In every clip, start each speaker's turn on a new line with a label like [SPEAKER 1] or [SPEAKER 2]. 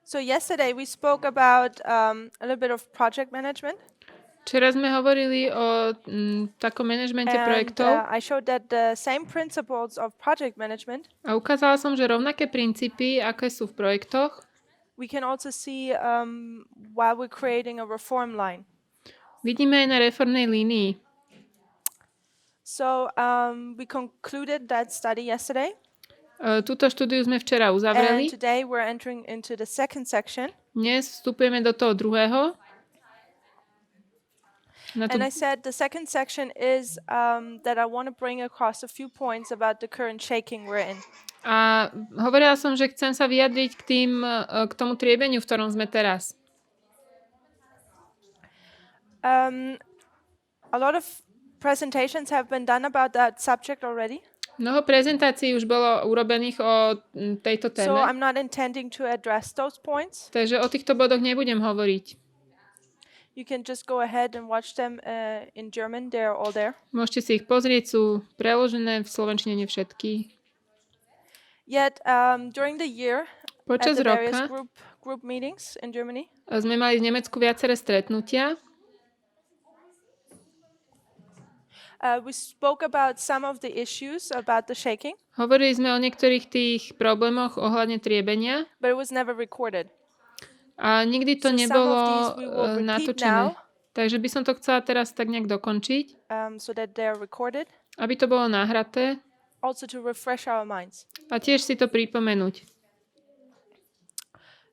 [SPEAKER 1] So yesterday we spoke about a little bit of project management.
[SPEAKER 2] Včera sme hovorili o takom manažmente projektov
[SPEAKER 1] I showed that the same principles of project management
[SPEAKER 2] a ukázala som, že rovnaké princípy, aké sú v projektoch,
[SPEAKER 1] we can also see while we're creating a reform line.
[SPEAKER 2] vidíme aj na reformnej línii.
[SPEAKER 1] So we concluded that study yesterday.
[SPEAKER 2] Túto štúdiu sme včera
[SPEAKER 1] And
[SPEAKER 2] uzavreli.
[SPEAKER 1] today we're entering into the second section.
[SPEAKER 2] Dnes vstupujeme do toho druhého.
[SPEAKER 1] And I said the second section is that I want to bring across a few points about the current shaking we're in.
[SPEAKER 2] A hovorila som, že chcem sa vyjadriť k tomu triebeniu, v ktorom sme teraz.
[SPEAKER 1] A lot of presentations have been done about that subject already.
[SPEAKER 2] Mnoho prezentácií už bolo urobených o tejto téme.
[SPEAKER 1] So I'm not intending to address those points.
[SPEAKER 2] Takže o týchto bodoch nebudem hovoriť.
[SPEAKER 1] You can just go ahead and watch them in German. They're all there.
[SPEAKER 2] Môžete si ich pozrieť, sú preložené v slovenčine nie všetky.
[SPEAKER 1] Yet during the year
[SPEAKER 2] Počas
[SPEAKER 1] at the various
[SPEAKER 2] roka
[SPEAKER 1] group meetings in Germany,
[SPEAKER 2] sme mali v Nemecku viaceré stretnutia.
[SPEAKER 1] we spoke about some of the issues about the shaking,
[SPEAKER 2] Hovorili sme o niektorých tých problémoch ohľadne triebenia
[SPEAKER 1] but it was never recorded.
[SPEAKER 2] a nikdy to
[SPEAKER 1] So some of
[SPEAKER 2] nebolo
[SPEAKER 1] these we will repeat
[SPEAKER 2] natočené.
[SPEAKER 1] now.
[SPEAKER 2] Takže by som to chcela teraz tak nejak dokončiť,
[SPEAKER 1] So that they're recorded,
[SPEAKER 2] aby to bolo nahraté
[SPEAKER 1] also to refresh our minds.
[SPEAKER 2] a tiež si to pripomenúť.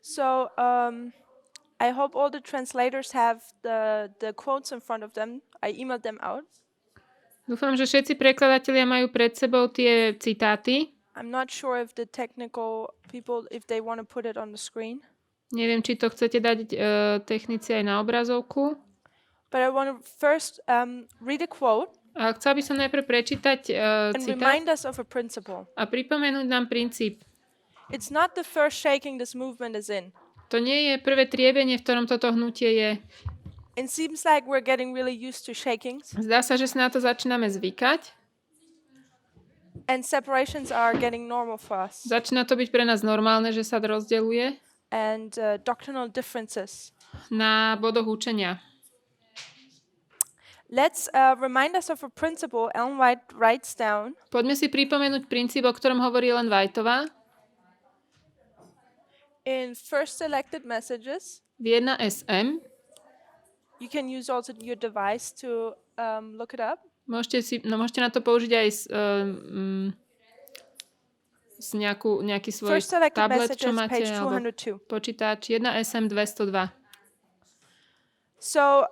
[SPEAKER 1] So I hope all the translators have the quotes in front of them. I emailed them out.
[SPEAKER 2] Dúfam, že všetci prekladatelia majú pred sebou tie citáty.
[SPEAKER 1] I'm not sure if the technical people, if they want to put it on the screen.
[SPEAKER 2] Neviem, či to chcete dať technici aj na obrazovku.
[SPEAKER 1] But I want to first read a quote
[SPEAKER 2] A chcela by som najprv prečítať
[SPEAKER 1] and
[SPEAKER 2] citát
[SPEAKER 1] remind us of a principle.
[SPEAKER 2] a pripomenúť nám princíp.
[SPEAKER 1] It's not the first shaking this movement is in.
[SPEAKER 2] To nie je prvé triebenie, v ktorom toto hnutie je.
[SPEAKER 1] It seems like we're getting really used to shakings,
[SPEAKER 2] Zdá sa, že si na to začíname zvykať.
[SPEAKER 1] and separations are getting normal for us,
[SPEAKER 2] Začína to byť pre nás normálne, že sa rozdeľuje
[SPEAKER 1] and doctrinal differences.
[SPEAKER 2] na bodoch učenia.
[SPEAKER 1] Let's remind us of a principle Ellen White writes down
[SPEAKER 2] Poďme si pripomenúť princíp, o ktorom hovorí len Whiteová.
[SPEAKER 1] in First Selected Messages.
[SPEAKER 2] V 1SM.
[SPEAKER 1] You can use also your device to look it up.
[SPEAKER 2] Môžete na to použiť aj nejaký svoj
[SPEAKER 1] First Selected
[SPEAKER 2] tablet, čo
[SPEAKER 1] Messages,
[SPEAKER 2] máte,
[SPEAKER 1] page
[SPEAKER 2] alebo
[SPEAKER 1] 202.
[SPEAKER 2] počítač 1SM 202.
[SPEAKER 1] So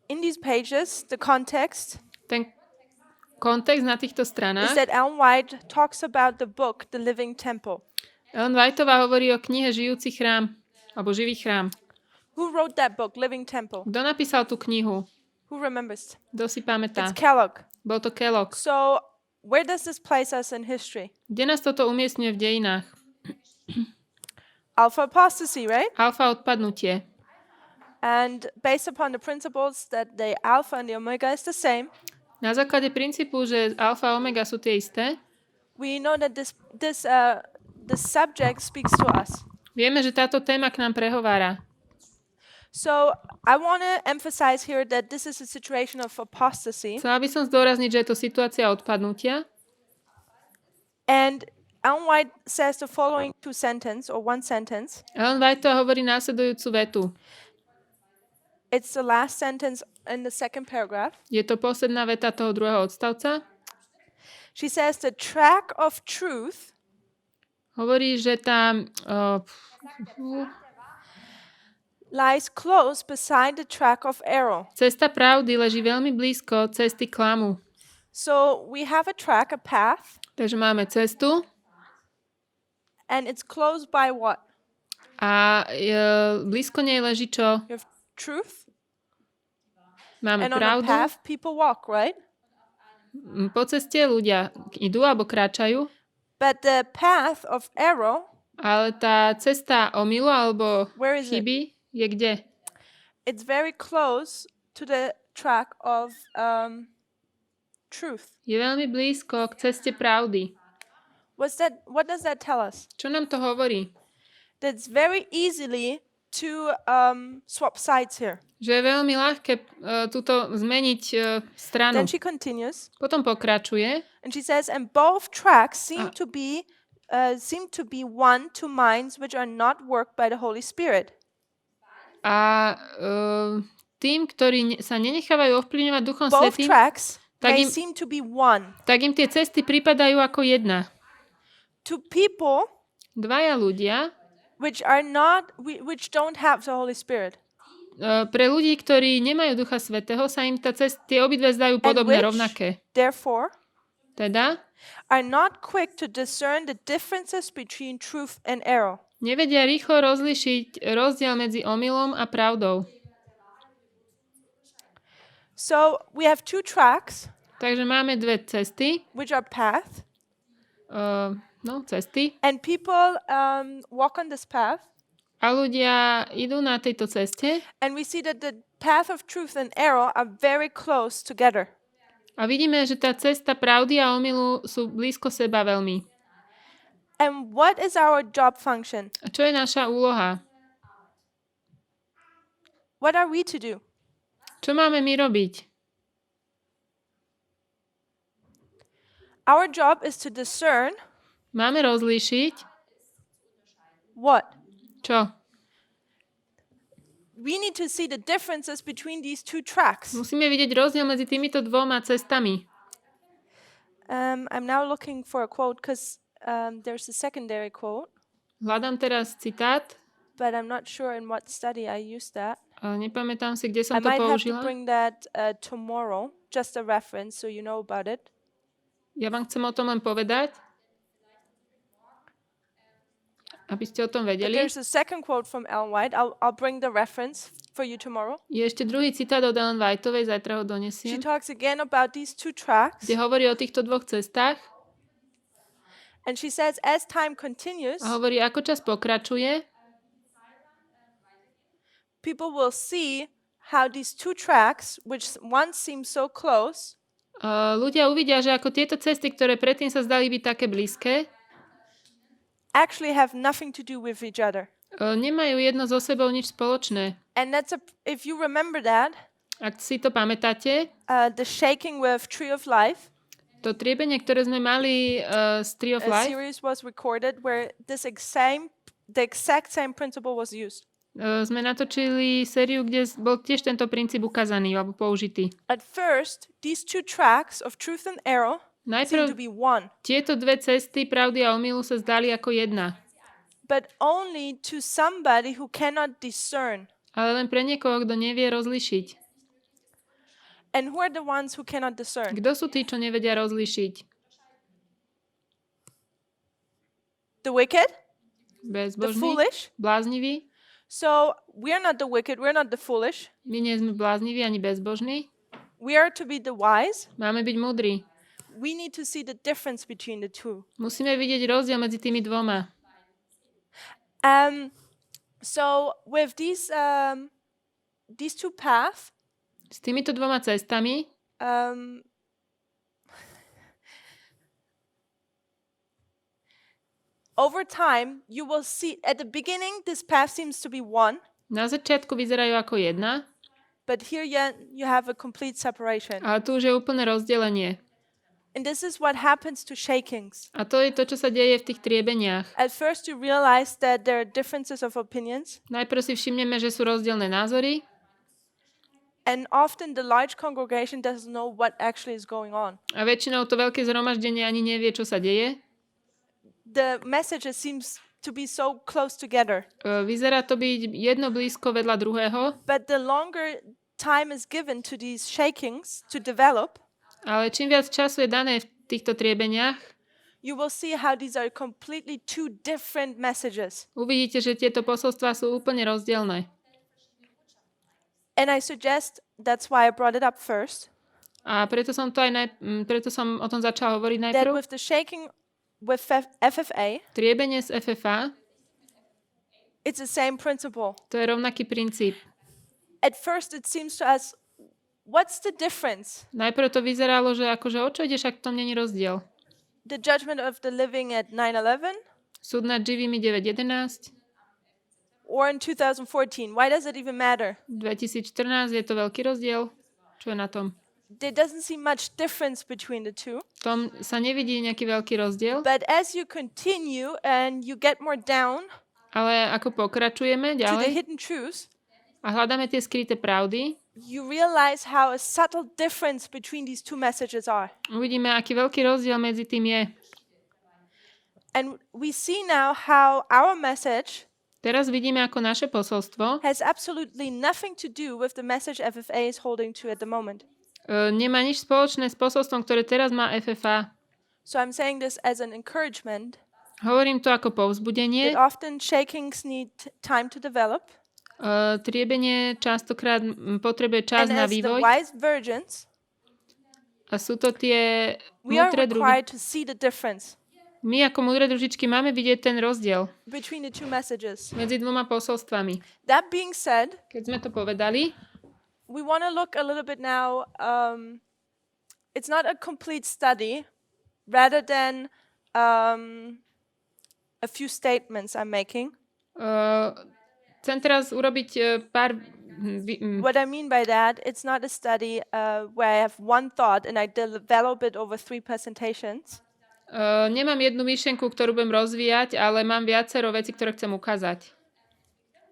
[SPEAKER 1] in these pages, the context
[SPEAKER 2] Ten kontext na týchto
[SPEAKER 1] is
[SPEAKER 2] stranách.
[SPEAKER 1] that Ellen White talks about the book, The Living Temple.
[SPEAKER 2] Ellen Whiteová hovorí o knihe Žijúci chrám, alebo Živý chrám.
[SPEAKER 1] Who wrote that book, Living Temple?
[SPEAKER 2] Kto napísal tú knihu?
[SPEAKER 1] Who remembers?
[SPEAKER 2] Kto si pamätá?
[SPEAKER 1] It's Kellogg.
[SPEAKER 2] Bol to Kellogg.
[SPEAKER 1] So where does this place us in history?
[SPEAKER 2] Kde nás toto umiestňuje v dejinách?
[SPEAKER 1] Alpha apostasy, right?
[SPEAKER 2] Alfa odpadnutie.
[SPEAKER 1] And based upon the principles that the alpha and the omega is the same,
[SPEAKER 2] Na základe princípu, že alfa a omega sú tie isté,
[SPEAKER 1] we know that this subject speaks to us.
[SPEAKER 2] vieme, že táto téma k nám prehovára.
[SPEAKER 1] So I want to emphasize here that this is a situation of apostasy.
[SPEAKER 2] Chcela by som zdôrazniť, že je to situácia odpadnutia.
[SPEAKER 1] And Ellen White says the following one sentence.
[SPEAKER 2] Ellen White hovorí následujúcu vetu.
[SPEAKER 1] It's the last sentence in the second paragraph.
[SPEAKER 2] Je to posledná veta toho druhého odstavca.
[SPEAKER 1] She says the track of truth
[SPEAKER 2] Hovorí, že tá
[SPEAKER 1] lies close beside the track of error.
[SPEAKER 2] cesta pravdy leží veľmi blízko cesty klamu.
[SPEAKER 1] So we have a track, a path,
[SPEAKER 2] Takže máme cestu
[SPEAKER 1] and it's close by what?
[SPEAKER 2] a blízko nej leží čo?
[SPEAKER 1] You have truth,
[SPEAKER 2] Máme
[SPEAKER 1] and on a
[SPEAKER 2] pravdu.
[SPEAKER 1] path people walk, right?
[SPEAKER 2] Po ceste ľudia idú alebo kráčajú,
[SPEAKER 1] But the path of error,
[SPEAKER 2] ale tá cesta omylu alebo
[SPEAKER 1] where is it?
[SPEAKER 2] chyby je kde?
[SPEAKER 1] It's very close to the track of truth.
[SPEAKER 2] Je veľmi blízko k ceste pravdy.
[SPEAKER 1] What does that tell us?
[SPEAKER 2] Čo nám to hovorí?
[SPEAKER 1] that's very easily to swap sides here.
[SPEAKER 2] Že je veľmi ľahké túto zmeniť stranu.
[SPEAKER 1] Then she continues,
[SPEAKER 2] Potom pokračuje
[SPEAKER 1] and she says, and both tracks seem to be one to minds which are not worked by the Holy Spirit.
[SPEAKER 2] a tým, ktorí sa nenechávajú ovplyvňovať Duchom
[SPEAKER 1] Both
[SPEAKER 2] Svätým,
[SPEAKER 1] tracks
[SPEAKER 2] tak
[SPEAKER 1] may
[SPEAKER 2] im,
[SPEAKER 1] seem to be one.
[SPEAKER 2] tak im tie cesty pripadajú ako jedna.
[SPEAKER 1] To people
[SPEAKER 2] Dvaja ľudia,
[SPEAKER 1] which don't have the Holy Spirit,
[SPEAKER 2] pre ľudí, ktorí nemajú Ducha Svätého, sa im tie obidve zdajú podobné,
[SPEAKER 1] which,
[SPEAKER 2] rovnaké.
[SPEAKER 1] therefore,
[SPEAKER 2] Teda
[SPEAKER 1] are not quick to discern the differences between truth and error.
[SPEAKER 2] nevedia rýchlo rozlišiť rozdiel medzi omylom a pravdou.
[SPEAKER 1] So we have two tracks,
[SPEAKER 2] Takže máme dve cesty,
[SPEAKER 1] which are path,
[SPEAKER 2] cesty,
[SPEAKER 1] and people walk on this path,
[SPEAKER 2] a ľudia idú na tejto ceste
[SPEAKER 1] and we see that the path of truth and error are very close together.
[SPEAKER 2] a vidíme, že tá cesta pravdy a omylu sú blízko seba veľmi.
[SPEAKER 1] And what is our job function?
[SPEAKER 2] A čo je naša úloha?
[SPEAKER 1] What are we to do?
[SPEAKER 2] Čo máme my robiť?
[SPEAKER 1] Our job is to discern
[SPEAKER 2] Máme rozlíšiť
[SPEAKER 1] what?
[SPEAKER 2] čo?
[SPEAKER 1] We need to see the differences between these two tracks.
[SPEAKER 2] Musíme vidieť rozdiel medzi týmito dvoma cestami.
[SPEAKER 1] I'm now looking for a quote because there's a secondary quote,
[SPEAKER 2] Hľadám teraz citát,
[SPEAKER 1] but I'm not sure in what study I used that.
[SPEAKER 2] ale nepamätám si, kde
[SPEAKER 1] I
[SPEAKER 2] som to
[SPEAKER 1] might have to
[SPEAKER 2] použila.
[SPEAKER 1] bring that tomorrow, just a reference so you know about it.
[SPEAKER 2] Ja vám chcem o tom len povedať, aby ste o tom
[SPEAKER 1] But
[SPEAKER 2] vedeli.
[SPEAKER 1] there's a second quote from Ellen White. I'll bring the reference for you tomorrow.
[SPEAKER 2] Je ešte druhý citát od Ellen Whiteovej, zajtra ho
[SPEAKER 1] She
[SPEAKER 2] donesiem,
[SPEAKER 1] talks again about these two tracks,
[SPEAKER 2] kde hovorí o týchto dvoch cestách
[SPEAKER 1] and she says, as time continues,
[SPEAKER 2] a hovorí, ako čas pokračuje,
[SPEAKER 1] people will see how these two tracks, which once seemed so close,
[SPEAKER 2] ľudia uvidia, že ako tieto cesty, ktoré predtým sa zdali byť také blízke,
[SPEAKER 1] actually have nothing to do with each other.
[SPEAKER 2] nemajú jedno so sebou nič spoločné.
[SPEAKER 1] And if you remember that,
[SPEAKER 2] Ak si to pamätáte,
[SPEAKER 1] the shaking with Tree of Life,
[SPEAKER 2] to triebenie, ktoré sme mali z Tree of
[SPEAKER 1] a
[SPEAKER 2] Life,
[SPEAKER 1] series was recorded where the exact same principle was used.
[SPEAKER 2] sme natočili sériu, kde bol tiež tento princíp ukázaný alebo použitý.
[SPEAKER 1] At first, these two tracks of truth and error seem to
[SPEAKER 2] Najprv
[SPEAKER 1] be one,
[SPEAKER 2] tieto dve cesty pravdy a omylu sa zdali ako jedna.
[SPEAKER 1] but only to somebody who cannot discern.
[SPEAKER 2] Ale len pre niekoho, kto nevie rozlišiť.
[SPEAKER 1] And who are the ones who cannot discern?
[SPEAKER 2] Kto sú tí, čo nevedia rozlišiť?
[SPEAKER 1] The wicked? The
[SPEAKER 2] Bezbožní?
[SPEAKER 1] foolish?
[SPEAKER 2] Blázniví?
[SPEAKER 1] So we are not the wicked, we're not the foolish.
[SPEAKER 2] My nie sme blázniví ani bezbožní.
[SPEAKER 1] We are to be the wise.
[SPEAKER 2] Máme byť múdri.
[SPEAKER 1] We need to see the difference between the two.
[SPEAKER 2] Musíme vidieť rozdiel medzi tými dvoma.
[SPEAKER 1] So with these two paths,
[SPEAKER 2] S týmito dvoma cestami
[SPEAKER 1] over time, you will see at the beginning this path seems to be one,
[SPEAKER 2] na začiatku vyzerajú ako jedna,
[SPEAKER 1] but here you have a complete separation.
[SPEAKER 2] ale tu už je úplné rozdelenie.
[SPEAKER 1] And this is what happens to shakings.
[SPEAKER 2] A to je to, čo sa deje v tých triebeniach.
[SPEAKER 1] At first you realize that there are differences of opinions,
[SPEAKER 2] Najprv si všimneme, že sú rozdielne názory
[SPEAKER 1] and often the large congregation doesn't know what actually is going on.
[SPEAKER 2] a väčšinou to veľké zhromaždenie ani nevie, čo sa deje.
[SPEAKER 1] The messages seems to be so close together,
[SPEAKER 2] Vyzerá to byť jedno blízko vedľa druhého,
[SPEAKER 1] but the longer time is given to these shakings to develop,
[SPEAKER 2] ale čím viac času je dané v týchto triebeniach,
[SPEAKER 1] you will see how these are completely two different messages.
[SPEAKER 2] uvidíte, že tieto posolstvá sú úplne rozdielne.
[SPEAKER 1] And I suggest that's why I brought it up first,
[SPEAKER 2] A preto som o tom začala hovoriť
[SPEAKER 1] that
[SPEAKER 2] najprv.
[SPEAKER 1] with the shaking with FFA,
[SPEAKER 2] Triebenie z FFA,
[SPEAKER 1] it's the same principle.
[SPEAKER 2] to je rovnaký princíp.
[SPEAKER 1] At first it seems to us, what's the difference?
[SPEAKER 2] Najprv to vyzeralo, že akože o čo ideš, ak v tom není rozdiel.
[SPEAKER 1] The judgment of the living at 9/11
[SPEAKER 2] Súd nad živými 9.11
[SPEAKER 1] or in 2014? Why does it even matter?
[SPEAKER 2] 2014 je to veľký rozdiel? Čo je na tom?
[SPEAKER 1] There doesn't seem much difference between the two.
[SPEAKER 2] V tom sa nevidí nejaký veľký rozdiel,
[SPEAKER 1] But as you continue and you get more down
[SPEAKER 2] ale ako pokračujeme
[SPEAKER 1] to the
[SPEAKER 2] ďalej
[SPEAKER 1] hidden truths,
[SPEAKER 2] a hľadáme tie skryté pravdy,
[SPEAKER 1] you realize how a subtle difference between these two messages are.
[SPEAKER 2] uvidíme, aký veľký rozdiel medzi tým je.
[SPEAKER 1] And we see now how our message
[SPEAKER 2] Teraz vidíme, ako naše posolstvo
[SPEAKER 1] has absolutely nothing to do with the message FFA is holding to at the moment.
[SPEAKER 2] Nemá nič spoločné s posolstvom, ktoré teraz má FFA.
[SPEAKER 1] So I'm saying this as an encouragement
[SPEAKER 2] Hovorím to ako povzbudenie.
[SPEAKER 1] that often shakings need time to develop.
[SPEAKER 2] Triebenie častokrát potrebuje čas
[SPEAKER 1] And
[SPEAKER 2] na
[SPEAKER 1] as the
[SPEAKER 2] vývoj.
[SPEAKER 1] wise virgins,
[SPEAKER 2] A sú to tie
[SPEAKER 1] we are
[SPEAKER 2] múdre druhy.
[SPEAKER 1] required to see the difference
[SPEAKER 2] My ako múdre družičky máme vidieť ten rozdiel
[SPEAKER 1] between the two messages.
[SPEAKER 2] medzi dvoma posolstvami.
[SPEAKER 1] That being said,
[SPEAKER 2] Keď sme to povedali,
[SPEAKER 1] we want to look a little bit now. It's not a complete study, rather than a few statements I'm making.
[SPEAKER 2] chcem teraz urobiť pár...
[SPEAKER 1] What I mean by that, it's not a study where I have one thought and I develop it over 3 presentations.
[SPEAKER 2] Nemám jednu myšlienku, ktorú budem rozvíjať, ale mám viacero vecí, ktoré chcem ukázať.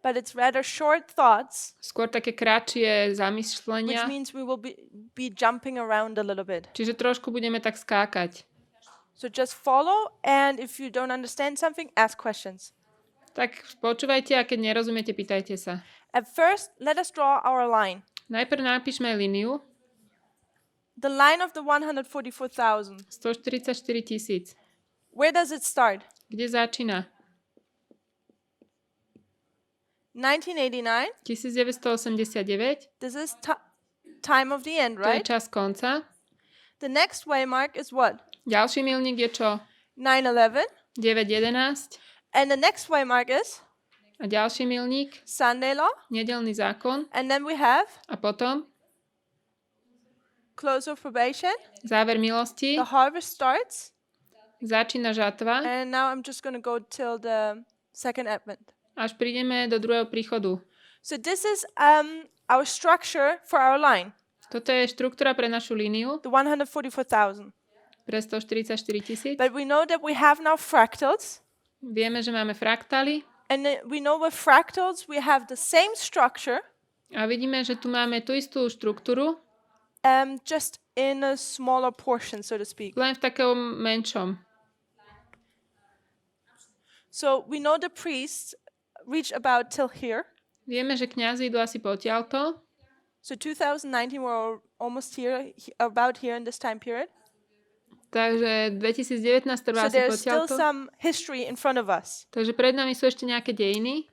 [SPEAKER 1] But it's rather short thoughts,
[SPEAKER 2] Skôr také kratšie
[SPEAKER 1] which
[SPEAKER 2] zamyslenia,
[SPEAKER 1] means we will be jumping around a little bit.
[SPEAKER 2] čiže trošku budeme tak skákať.
[SPEAKER 1] So just follow, and if you don't understand something, ask questions.
[SPEAKER 2] Tak počúvajte a keď nerozumiete, pýtajte sa.
[SPEAKER 1] At first, let us draw our line.
[SPEAKER 2] Najprv napíšme líniu
[SPEAKER 1] The line of the 144,000.
[SPEAKER 2] 144 000.
[SPEAKER 1] Where does it start?
[SPEAKER 2] Kde začína?
[SPEAKER 1] 1989.
[SPEAKER 2] 1989.
[SPEAKER 1] This is time of the end,
[SPEAKER 2] To je
[SPEAKER 1] right?
[SPEAKER 2] čas konca.
[SPEAKER 1] The next waymark is what?
[SPEAKER 2] Ďalší milník je čo?
[SPEAKER 1] 9/11.
[SPEAKER 2] 9.11.
[SPEAKER 1] And the next waymark is
[SPEAKER 2] A ďalší milník?
[SPEAKER 1] Sunday law.
[SPEAKER 2] Nedelný zákon.
[SPEAKER 1] And then we have
[SPEAKER 2] A potom?
[SPEAKER 1] close of probation.
[SPEAKER 2] Záver milosti.
[SPEAKER 1] The harvest starts.
[SPEAKER 2] Začína žatva.
[SPEAKER 1] And now I'm just going to go till the second advent.
[SPEAKER 2] Až prídeme do druhého príchodu.
[SPEAKER 1] So this is our structure for our line,
[SPEAKER 2] Toto je štruktúra pre našu líniu.
[SPEAKER 1] the 144,000.
[SPEAKER 2] Pre 144 000.
[SPEAKER 1] But we know that we have now fractals.
[SPEAKER 2] Vieme, že máme fraktály.
[SPEAKER 1] And we know with fractals we have the same structure,
[SPEAKER 2] A vidíme, že tu máme tú istú štruktúru,
[SPEAKER 1] just in a smaller portion, so to speak.
[SPEAKER 2] len v takom menšom.
[SPEAKER 1] So we know the priests reach about till here.
[SPEAKER 2] Vieme, že kňazi idú asi potiaľto.
[SPEAKER 1] So 2019 we're almost here, about here in this time period.
[SPEAKER 2] Takže 2019
[SPEAKER 1] So
[SPEAKER 2] trvá asi
[SPEAKER 1] there's still
[SPEAKER 2] potiaľto.
[SPEAKER 1] some history in front of us.
[SPEAKER 2] Takže pred nami sú ešte nejaké dejiny.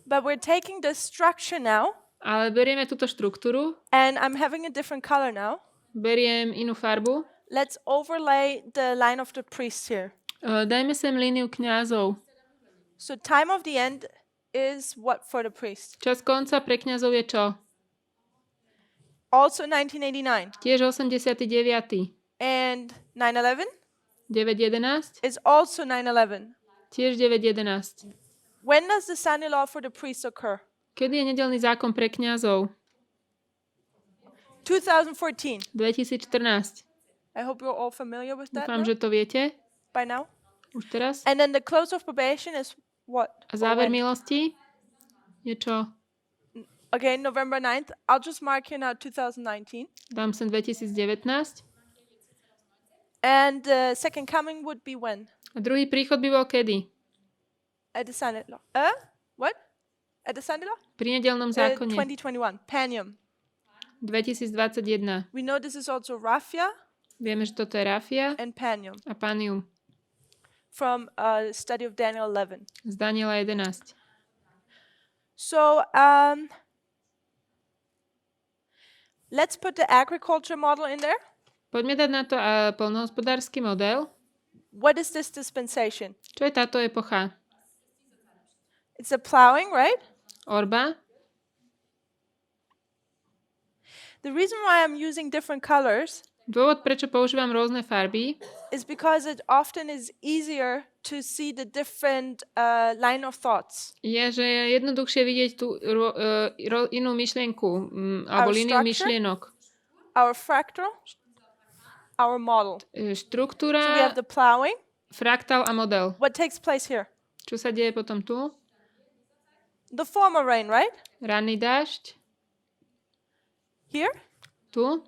[SPEAKER 1] But we're taking this structure now,
[SPEAKER 2] Ale berieme túto štruktúru,
[SPEAKER 1] and I'm having a different color now.
[SPEAKER 2] beriem inú farbu.
[SPEAKER 1] Let's overlay the line of the priests here.
[SPEAKER 2] Dajme sem líniu kňazov.
[SPEAKER 1] So time of the end is what for the priest?
[SPEAKER 2] Čas konca pre kňazov je čo?
[SPEAKER 1] Also 1989.
[SPEAKER 2] Tiež 89.
[SPEAKER 1] And 9/11
[SPEAKER 2] 9.11.
[SPEAKER 1] is also 9/11.
[SPEAKER 2] Tiež 9.11.
[SPEAKER 1] When does the Sunday law for the priests occur?
[SPEAKER 2] Kedy je nedelný zákon pre kňazov?
[SPEAKER 1] 2014.
[SPEAKER 2] 2014.
[SPEAKER 1] I hope you're all familiar with that
[SPEAKER 2] Dúfam,
[SPEAKER 1] now,
[SPEAKER 2] že to viete
[SPEAKER 1] by now.
[SPEAKER 2] už teraz.
[SPEAKER 1] And then the close of probation is what?
[SPEAKER 2] A
[SPEAKER 1] Or
[SPEAKER 2] záver
[SPEAKER 1] when?
[SPEAKER 2] milosti je čo?
[SPEAKER 1] Okay, November 9th. I'll just mark here now 2019.
[SPEAKER 2] Dám sem 2019.
[SPEAKER 1] And the second coming would be when?
[SPEAKER 2] A druhý príchod by bol kedy?
[SPEAKER 1] At the Sunday law. What? At the Sunday law?
[SPEAKER 2] Pri nedelnom zákone.
[SPEAKER 1] 2021. Panium.
[SPEAKER 2] 2021.
[SPEAKER 1] We know this is also Raphia
[SPEAKER 2] Vieme, že toto je Rafia
[SPEAKER 1] and Panium
[SPEAKER 2] a Panium
[SPEAKER 1] from a study of Daniel 11.
[SPEAKER 2] z Daniela 11.
[SPEAKER 1] So let's put the agriculture model in there.
[SPEAKER 2] Poďme dať na to poľnohospodársky model.
[SPEAKER 1] What is this dispensation?
[SPEAKER 2] Čo je táto epocha?
[SPEAKER 1] It's a plowing, right?
[SPEAKER 2] Orba.
[SPEAKER 1] The reason why I'm using different colors
[SPEAKER 2] Dôvod, prečo používam rôzne farby,
[SPEAKER 1] is because it often is easier to see the different line of thoughts.
[SPEAKER 2] je, že je jednoduchšie vidieť tú inú myšlienku alebo
[SPEAKER 1] Our
[SPEAKER 2] líniu
[SPEAKER 1] structure?
[SPEAKER 2] myšlienok.
[SPEAKER 1] Our fractal, our model. So we
[SPEAKER 2] Štruktúra,
[SPEAKER 1] have the plowing.
[SPEAKER 2] fraktál a model.
[SPEAKER 1] What takes place here?
[SPEAKER 2] Čo sa deje potom tu?
[SPEAKER 1] The former rain, right?
[SPEAKER 2] Ranný dážď.
[SPEAKER 1] Here,
[SPEAKER 2] Tu.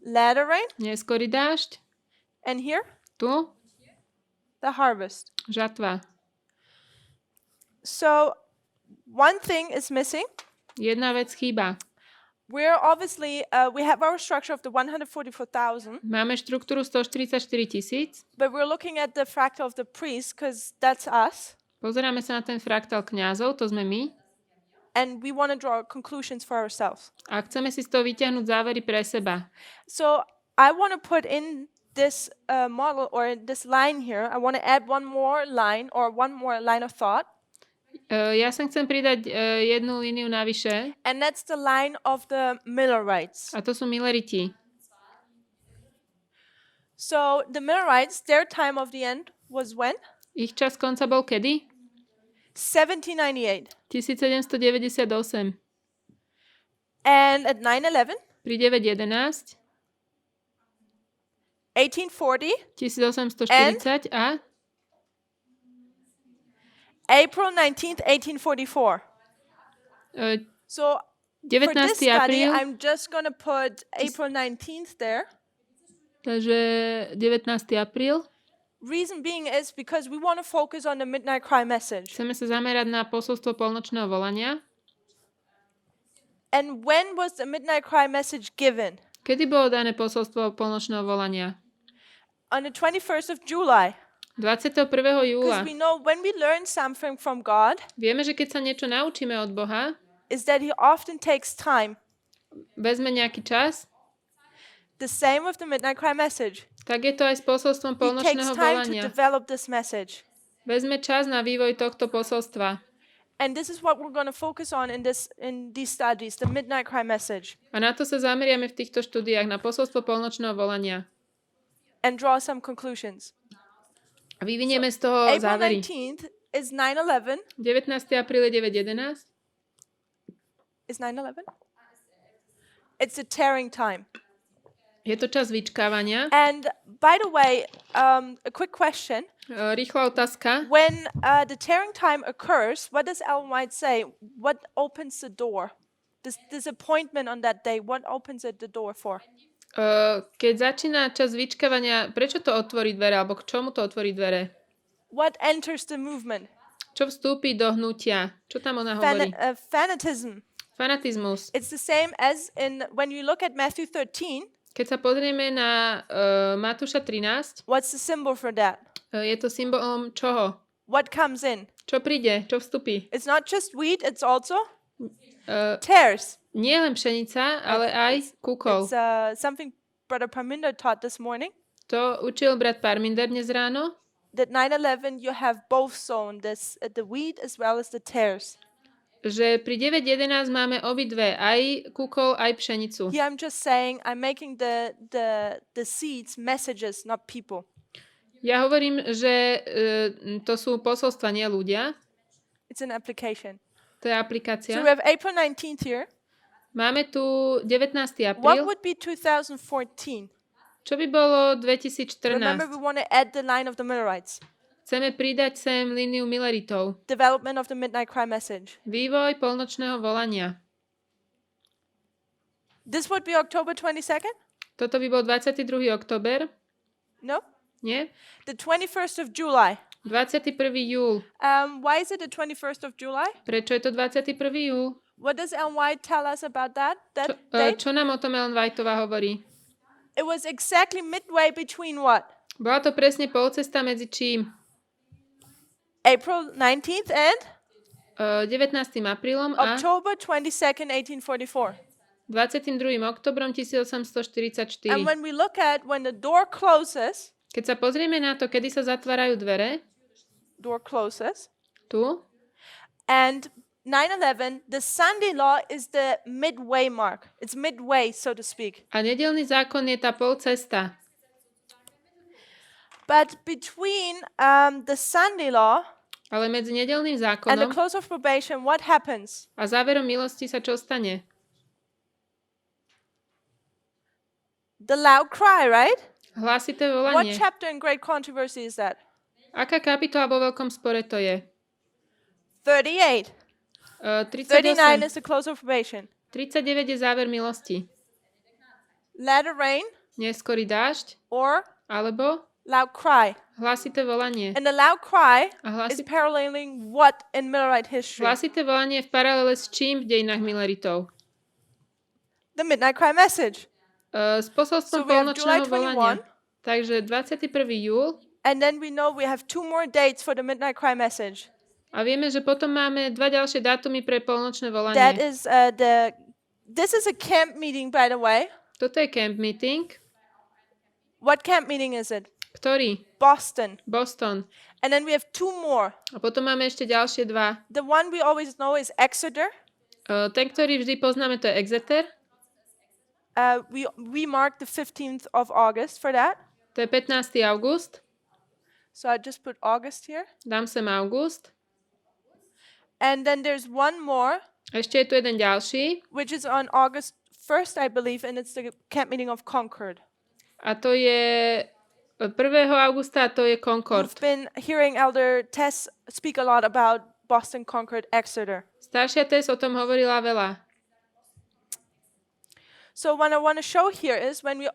[SPEAKER 1] latter rain,
[SPEAKER 2] Neskorý dážď.
[SPEAKER 1] and here,
[SPEAKER 2] Tu.
[SPEAKER 1] the harvest.
[SPEAKER 2] Žatva.
[SPEAKER 1] So one thing is missing.
[SPEAKER 2] Jedna vec chýba.
[SPEAKER 1] We're obviously, we have our structure of the 144,000,
[SPEAKER 2] Máme štruktúru 144 000.
[SPEAKER 1] but we're looking at the fractal of the priest because that's us.
[SPEAKER 2] Pozeráme sa na ten fraktál kňazov, to sme my.
[SPEAKER 1] And we want to draw conclusions for ourselves.
[SPEAKER 2] A chceme si z toho vyťahnuť závery pre seba.
[SPEAKER 1] So I want to put in this model or this line here. I want to add one more line or one more line of thought.
[SPEAKER 2] Ja sem chcem pridať jednu líniu navyše.
[SPEAKER 1] And that's the line of the Millerites.
[SPEAKER 2] A to sú Milleriti.
[SPEAKER 1] So the Millerites, their time of the end was when?
[SPEAKER 2] Ich čas konca bol kedy?
[SPEAKER 1] 1798.
[SPEAKER 2] 1798.
[SPEAKER 1] And at 9/11,
[SPEAKER 2] Pri 9.11.
[SPEAKER 1] 1840,
[SPEAKER 2] 1840 a
[SPEAKER 1] April 19th, 1844. So for
[SPEAKER 2] 19.
[SPEAKER 1] this study,
[SPEAKER 2] apríl,
[SPEAKER 1] I'm just going to put April 19th there.
[SPEAKER 2] takže 19. apríl.
[SPEAKER 1] Reason being is because we want to focus on the midnight cry message.
[SPEAKER 2] Chceme sa zamerať na posolstvo polnočného volania.
[SPEAKER 1] And when was the midnight cry message given?
[SPEAKER 2] Kedy bolo dané posolstvo polnočného volania?
[SPEAKER 1] On the 21st of July.
[SPEAKER 2] 21. júla.
[SPEAKER 1] Because we know when we learn something from God,
[SPEAKER 2] Vieme, že keď sa niečo naučíme od Boha,
[SPEAKER 1] is that He often takes time.
[SPEAKER 2] vezme nejaký čas,
[SPEAKER 1] The same with the midnight cry message.
[SPEAKER 2] tak je to aj s posolstvom
[SPEAKER 1] He takes
[SPEAKER 2] polnočného
[SPEAKER 1] time to
[SPEAKER 2] volania.
[SPEAKER 1] develop this message.
[SPEAKER 2] Vezme čas na vývoj tohto posolstva.
[SPEAKER 1] And this is what we're going to focus on in these studies, the midnight cry message,
[SPEAKER 2] A na to sa zameriame v týchto štúdiách, na posolstvo polnočného volania.
[SPEAKER 1] and draw some conclusions.
[SPEAKER 2] A vyvinieme z toho
[SPEAKER 1] April
[SPEAKER 2] závery.
[SPEAKER 1] 19th is 9/11.
[SPEAKER 2] 19. apríl je 9.11.
[SPEAKER 1] Is 9/11? It's a tearing time.
[SPEAKER 2] Je to čas vyčkávania.
[SPEAKER 1] And by the way, a quick question.
[SPEAKER 2] Rýchla otázka.
[SPEAKER 1] When the tearing time occurs, what does Ellen White say? What opens the door? This disappointment on that day, what opens it the door for?
[SPEAKER 2] Keď začína čas vyčkávania, prečo to otvorí dvere, alebo k čomu to otvorí dvere?
[SPEAKER 1] What enters the movement?
[SPEAKER 2] Čo vstúpi do hnutia? Čo tam ona hovorí?
[SPEAKER 1] Fanatism.
[SPEAKER 2] Fanatizmus.
[SPEAKER 1] It's the same as in when you look at Matthew 13.
[SPEAKER 2] Keď sa pozrieme na Matúša 13,
[SPEAKER 1] What's the symbol for that?
[SPEAKER 2] je to symbolom čoho?
[SPEAKER 1] What comes in?
[SPEAKER 2] Čo príde? Čo vstupí?
[SPEAKER 1] It's not just wheat, it's also
[SPEAKER 2] Uh,
[SPEAKER 1] tares.
[SPEAKER 2] nie len pšenica, ale aj kúkol.
[SPEAKER 1] It's something Brother Parminder taught this morning.
[SPEAKER 2] To učil brat Parminder dnes ráno.
[SPEAKER 1] That 9/11 you have both sown, the wheat as well as the tares.
[SPEAKER 2] Že pri 9.11 máme obidve, aj kúkol, aj pšenicu.
[SPEAKER 1] Here I'm just saying I'm making the seeds messages, not people.
[SPEAKER 2] Ja hovorím, že to sú posolstva, nie ľudia.
[SPEAKER 1] It's an application.
[SPEAKER 2] To je aplikácia.
[SPEAKER 1] So we have April 19th here.
[SPEAKER 2] Máme tu 19.
[SPEAKER 1] What
[SPEAKER 2] apríl.
[SPEAKER 1] would be 2014?
[SPEAKER 2] Čo by bolo
[SPEAKER 1] Remember,
[SPEAKER 2] 2014?
[SPEAKER 1] we want to add the line of the Millerites.
[SPEAKER 2] Chceme pridať sem líniu Milleritov.
[SPEAKER 1] Development of the midnight cry message.
[SPEAKER 2] Vývoj polnočného volania.
[SPEAKER 1] This would be October 22nd?
[SPEAKER 2] Toto by bol 22. október.
[SPEAKER 1] No?
[SPEAKER 2] Nie?
[SPEAKER 1] The 21st of July.
[SPEAKER 2] 21. júl.
[SPEAKER 1] Why is it the 21st of July?
[SPEAKER 2] Prečo je to 21. júl?
[SPEAKER 1] What does Ellen White tell us about that
[SPEAKER 2] Čo,
[SPEAKER 1] date?
[SPEAKER 2] čo nám o tom Ellen Whiteová hovorí?
[SPEAKER 1] It was exactly midway between what?
[SPEAKER 2] Bola to presne polcesta medzi čím?
[SPEAKER 1] April 19th and
[SPEAKER 2] 19. aprílom a
[SPEAKER 1] October 22nd, 1844.
[SPEAKER 2] 22. oktobrom 1844.
[SPEAKER 1] And when we look at when the door closes,
[SPEAKER 2] Keď sa pozrieme na to, kedy sa zatvárajú dvere,
[SPEAKER 1] door closes,
[SPEAKER 2] tu,
[SPEAKER 1] and 9/11, the Sunday law is the midway mark. It's midway, so to speak.
[SPEAKER 2] A nedeľný zákon je tá polcesta.
[SPEAKER 1] But between the Sunday law
[SPEAKER 2] Ale medzi nedeľným
[SPEAKER 1] and the
[SPEAKER 2] zákonom
[SPEAKER 1] close of probation, what happens?
[SPEAKER 2] a záverom milosti sa čo stane?
[SPEAKER 1] The loud cry, right?
[SPEAKER 2] Hlasité
[SPEAKER 1] What
[SPEAKER 2] volanie.
[SPEAKER 1] chapter in Great Controversy is that?
[SPEAKER 2] Aká kapitola vo veľkom spore to je?
[SPEAKER 1] 38. 39
[SPEAKER 2] 38.
[SPEAKER 1] is the close of probation.
[SPEAKER 2] 39 je záver milosti.
[SPEAKER 1] Latter rain
[SPEAKER 2] Neskorý dážď
[SPEAKER 1] or
[SPEAKER 2] alebo
[SPEAKER 1] loud cry.
[SPEAKER 2] hlasité volanie.
[SPEAKER 1] And the loud cry
[SPEAKER 2] A
[SPEAKER 1] is paralleling what in Millerite history?
[SPEAKER 2] hlasité volanie je v paralele s čím v dejinách Milleritov?
[SPEAKER 1] The midnight cry message.
[SPEAKER 2] S posolstvom
[SPEAKER 1] So we have
[SPEAKER 2] polnočného
[SPEAKER 1] July 21.
[SPEAKER 2] volania. Takže 21. júl
[SPEAKER 1] And then we know we have 2 more dates for the midnight cry message.
[SPEAKER 2] a vieme, že potom máme 2 ďalšie dátumy pre polnočné
[SPEAKER 1] That
[SPEAKER 2] volanie.
[SPEAKER 1] is this is a camp meeting, by the way.
[SPEAKER 2] Toto je camp meeting.
[SPEAKER 1] What camp meeting is it?
[SPEAKER 2] Ktorý?
[SPEAKER 1] Boston.
[SPEAKER 2] Boston.
[SPEAKER 1] And then we have 2 more.
[SPEAKER 2] A potom máme ešte ďalšie 2.
[SPEAKER 1] The one we always know is Exeter.
[SPEAKER 2] Ten, ktorý vždy poznáme, to je Exeter.
[SPEAKER 1] We mark the 15th of August for that.
[SPEAKER 2] To je 15. august.
[SPEAKER 1] So I just put August here.
[SPEAKER 2] Dám sem august.
[SPEAKER 1] And then there's one more,
[SPEAKER 2] Ešte je tu jeden ďalší.
[SPEAKER 1] which is on August 1st, I believe, and it's the camp meeting of Concord.
[SPEAKER 2] A to je 1. augusta a to je Concord.
[SPEAKER 1] We've been hearing Elder Tess speak a lot about Boston, Concord, Exeter.
[SPEAKER 2] Staršia Tess o tom hovorila veľa.
[SPEAKER 1] So what I want to show here is when we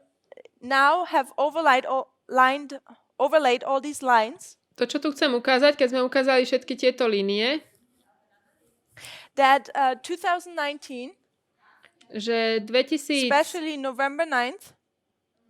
[SPEAKER 1] now have overlaid all these lines,
[SPEAKER 2] To, čo tu chcem ukázať, keď sme ukázali všetky tieto línie,
[SPEAKER 1] that 2019,
[SPEAKER 2] že 2019,
[SPEAKER 1] especially November 9th,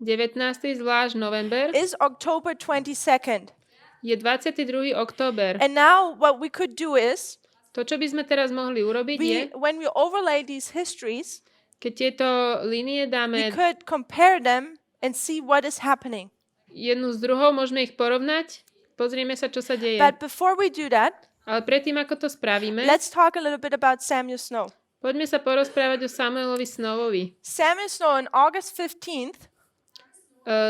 [SPEAKER 2] zvlášť november,
[SPEAKER 1] is October 22nd.
[SPEAKER 2] je 22. október.
[SPEAKER 1] And now what we could do is,
[SPEAKER 2] To, čo by sme teraz mohli urobiť, je,
[SPEAKER 1] when we overlay these histories,
[SPEAKER 2] keď tieto línie
[SPEAKER 1] we
[SPEAKER 2] dáme
[SPEAKER 1] could compare them and see what is happening.
[SPEAKER 2] jednu s druhou, môžeme ich porovnať, pozrieme sa, čo sa deje.
[SPEAKER 1] But before we do that,
[SPEAKER 2] Ale predtým, ako to spravíme,
[SPEAKER 1] let's talk a little bit about Samuel Snow.
[SPEAKER 2] poďme sa porozprávať o Samuelovi Snowovi.
[SPEAKER 1] Samuel Snow on August 15th,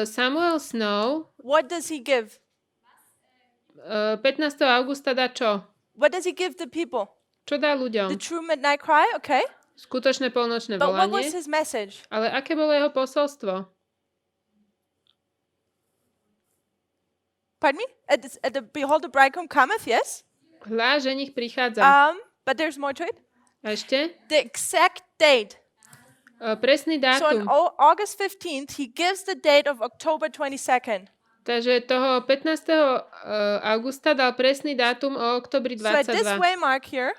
[SPEAKER 2] Samuel Snow
[SPEAKER 1] what does he give?
[SPEAKER 2] 15. augusta dá čo?
[SPEAKER 1] What does he give the people?
[SPEAKER 2] Čo dá
[SPEAKER 1] The
[SPEAKER 2] ľuďom?
[SPEAKER 1] true midnight cry, okay.
[SPEAKER 2] Skutočné polnočné
[SPEAKER 1] But what
[SPEAKER 2] volanie.
[SPEAKER 1] was his message?
[SPEAKER 2] Ale aké bolo jeho posolstvo?
[SPEAKER 1] Pardon me? Behold, the bridegroom cometh, yes?
[SPEAKER 2] Hľa, ženich prichádza.
[SPEAKER 1] But there's more to it.
[SPEAKER 2] A ešte?
[SPEAKER 1] The exact date.
[SPEAKER 2] Presný
[SPEAKER 1] So on
[SPEAKER 2] dátum.
[SPEAKER 1] August 15th, he gives the date of October 22nd.
[SPEAKER 2] Takže toho 15. augusta dal presný dátum o oktobri
[SPEAKER 1] So at this
[SPEAKER 2] 22.
[SPEAKER 1] waymark here,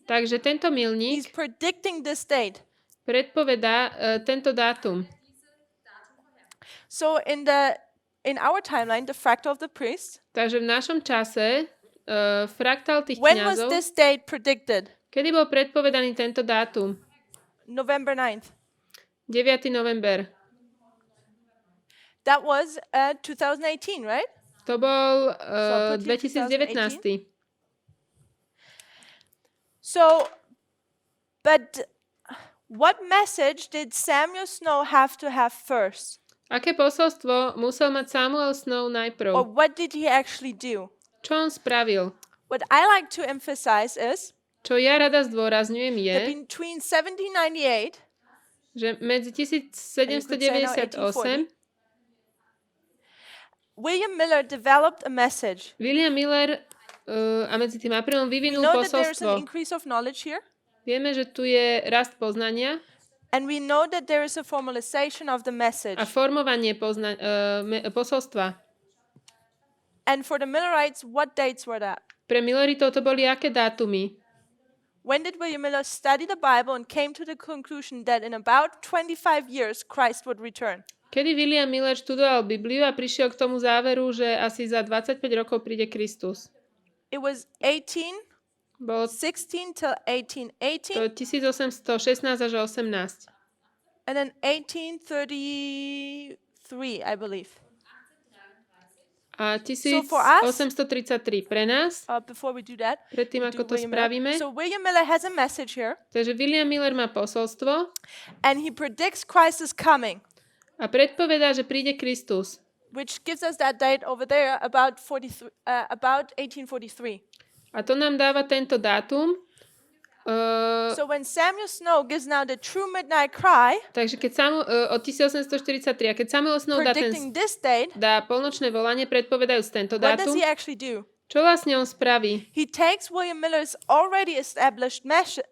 [SPEAKER 2] Takže tento
[SPEAKER 1] he's
[SPEAKER 2] milník
[SPEAKER 1] predicting this date.
[SPEAKER 2] predpovedá tento dátum.
[SPEAKER 1] So in our timeline, the fractal of the priest,
[SPEAKER 2] Takže v našom čase fraktál tých
[SPEAKER 1] when was
[SPEAKER 2] kňazov,
[SPEAKER 1] this date predicted?
[SPEAKER 2] kedy bol predpovedaný tento dátum?
[SPEAKER 1] November 9th.
[SPEAKER 2] 9. november.
[SPEAKER 1] That was 2018, right?
[SPEAKER 2] To bol
[SPEAKER 1] So, put here
[SPEAKER 2] 2019.
[SPEAKER 1] So, but what message did Samuel Snow have to have first?
[SPEAKER 2] Aké posolstvo musel mať Samuel Snow
[SPEAKER 1] Or
[SPEAKER 2] najprv?
[SPEAKER 1] what did he actually do?
[SPEAKER 2] Čo on spravil?
[SPEAKER 1] What I like to emphasize is
[SPEAKER 2] Čo ja rada zdôrazňujem je,
[SPEAKER 1] that between 1798
[SPEAKER 2] že medzi 1798
[SPEAKER 1] William Miller developed a message.
[SPEAKER 2] William Miller a medzi tým aprílom
[SPEAKER 1] We
[SPEAKER 2] vyvinul
[SPEAKER 1] know that there's an
[SPEAKER 2] posolstvo.
[SPEAKER 1] increase of knowledge here,
[SPEAKER 2] Vieme, že tu je rast poznania
[SPEAKER 1] and we know that there is a formalization of the message.
[SPEAKER 2] a formovanie posolstva.
[SPEAKER 1] And for the Millerites, what dates were that?
[SPEAKER 2] Pre Milleritov to boli aké dátumy?
[SPEAKER 1] When did William Miller study the Bible and came to the conclusion that in about 25 years Christ would return?
[SPEAKER 2] Kedy William Miller študoval Bibliu a prišiel k tomu záveru, že asi za 25 rokov príde Kristus?
[SPEAKER 1] It was 1816
[SPEAKER 2] Bolo
[SPEAKER 1] till 1818,
[SPEAKER 2] to 1816 až 18.
[SPEAKER 1] and then 1833, I believe.
[SPEAKER 2] A
[SPEAKER 1] So for us,
[SPEAKER 2] 1833 pre nás,
[SPEAKER 1] before we do that,
[SPEAKER 2] predtým
[SPEAKER 1] we
[SPEAKER 2] ako
[SPEAKER 1] do
[SPEAKER 2] to
[SPEAKER 1] William Miller.
[SPEAKER 2] spravíme.
[SPEAKER 1] So William Miller has a message here,
[SPEAKER 2] Takže William Miller má posolstvo
[SPEAKER 1] and he predicts Christ is coming,
[SPEAKER 2] a predpovedá, že príde Kristus.
[SPEAKER 1] which gives us that date over there about 1843.
[SPEAKER 2] A to nám dáva tento dátum.
[SPEAKER 1] So when Samuel Snow gives now the true midnight cry,
[SPEAKER 2] Takže keď od 1843, a keď Samuel Snow
[SPEAKER 1] predicting this date,
[SPEAKER 2] dá polnočné volanie, predpovedajúc tento
[SPEAKER 1] what does
[SPEAKER 2] dátum,
[SPEAKER 1] he actually do?
[SPEAKER 2] čo vlastne on spraví?
[SPEAKER 1] He takes William Miller's already established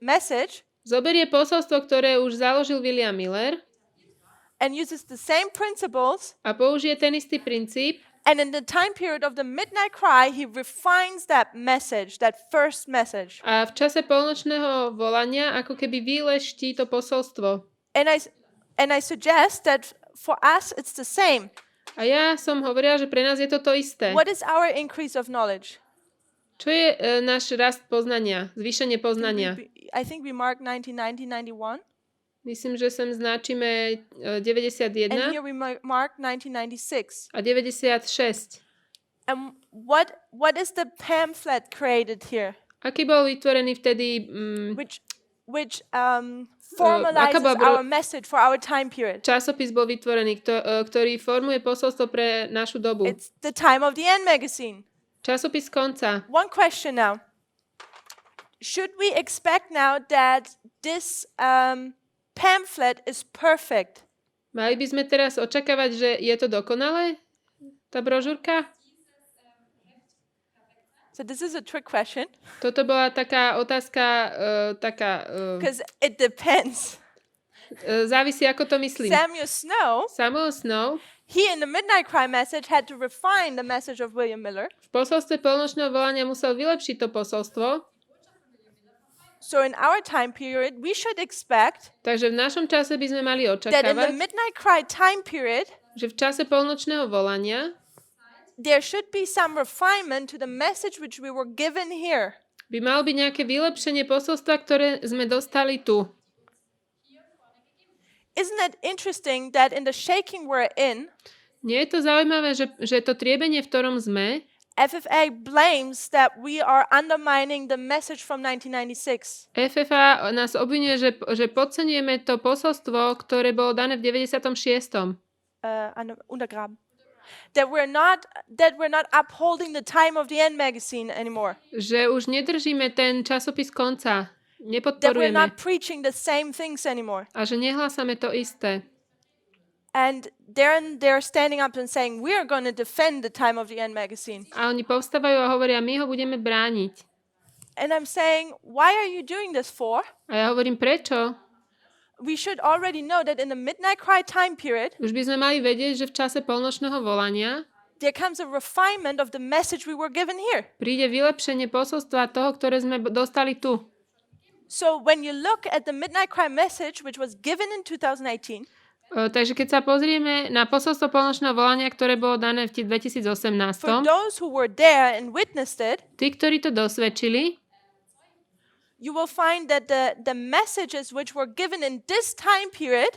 [SPEAKER 1] message
[SPEAKER 2] Zoberie posolstvo, ktoré už založil William Miller
[SPEAKER 1] and uses the same principles,
[SPEAKER 2] a použije ten istý princíp
[SPEAKER 1] and in the time period of the midnight cry, he refines that message, that first message.
[SPEAKER 2] a v čase polnočného volania ako keby vyleští to posolstvo.
[SPEAKER 1] And I suggest that for us it's the same.
[SPEAKER 2] A ja som hovorila, že pre nás je to to isté.
[SPEAKER 1] What is our increase of knowledge?
[SPEAKER 2] Čo je náš rast poznania, zvýšenie poznania?
[SPEAKER 1] I think we mark 1990, 91.
[SPEAKER 2] Myslím, že sem značíme 91
[SPEAKER 1] And here we mark 1996.
[SPEAKER 2] a 96.
[SPEAKER 1] And what is the pamphlet created here?
[SPEAKER 2] Aký bol vytvorený vtedy
[SPEAKER 1] Which formalizes our message for our time period?
[SPEAKER 2] časopis bol vytvorený, ktorý formuje posolstvo pre našu dobu.
[SPEAKER 1] It's the Time of the End magazine.
[SPEAKER 2] Časopis konca.
[SPEAKER 1] One question now. Should we expect now that this pamphlet is perfect?
[SPEAKER 2] Mali by sme teraz očakávať, že je to dokonalé? Tá brožúrka?
[SPEAKER 1] So this is a trick question.
[SPEAKER 2] Toto bola taká otázka,
[SPEAKER 1] Because it depends.
[SPEAKER 2] závisí, ako to myslím. Samuel Snow,
[SPEAKER 1] he in the Midnight Cry message had to refine the message of William Miller.
[SPEAKER 2] V posolstve polnočného volania musel vylepšiť to posolstvo.
[SPEAKER 1] So in our time period, we should expect
[SPEAKER 2] Takže v našom čase by sme mali
[SPEAKER 1] that in the
[SPEAKER 2] očakávať,
[SPEAKER 1] Midnight Cry time period,
[SPEAKER 2] že v čase polnočného volania
[SPEAKER 1] there should be some refinement to the message which we were given here.
[SPEAKER 2] by malo byť nejaké vylepšenie posolstva, ktoré sme dostali tu.
[SPEAKER 1] Isn't it interesting that in the shaking we're in,
[SPEAKER 2] Nie je to zaujímavé, že to triebenie, v ktorom sme,
[SPEAKER 1] FFA blames that we are undermining the message from 1996.
[SPEAKER 2] FFA nás obvinuje, že podceňujeme to posolstvo, ktoré bolo dané v 96.
[SPEAKER 1] Untergraben. That we're not upholding the Time of the End magazine anymore.
[SPEAKER 2] Že už nedržíme ten časopis konca.
[SPEAKER 1] That we're
[SPEAKER 2] Nepodporujeme.
[SPEAKER 1] not preaching the same things anymore.
[SPEAKER 2] A že nehlásame to isté.
[SPEAKER 1] And they're standing up and saying, we are going to defend the Time of the End magazine.
[SPEAKER 2] A oni povstávajú a hovoria, my ho budeme brániť.
[SPEAKER 1] And I'm saying, why are you doing this for?
[SPEAKER 2] A ja hovorím, prečo?
[SPEAKER 1] We should already know that in the Midnight Cry time period,
[SPEAKER 2] Už by sme mali vedieť, že v čase polnočného volania
[SPEAKER 1] there comes a refinement of the message we were given here.
[SPEAKER 2] príde vylepšenie posolstva toho, ktoré sme dostali tu.
[SPEAKER 1] So when you look at the Midnight Cry message, which was given in 2018,
[SPEAKER 2] Takže keď sa pozrieme na posolstvo polnočného volania, ktoré bolo dané v 2018,
[SPEAKER 1] for those who were there and witnessed it,
[SPEAKER 2] tí, ktorí to dosvedčili,
[SPEAKER 1] you will find that the messages which were given in this time period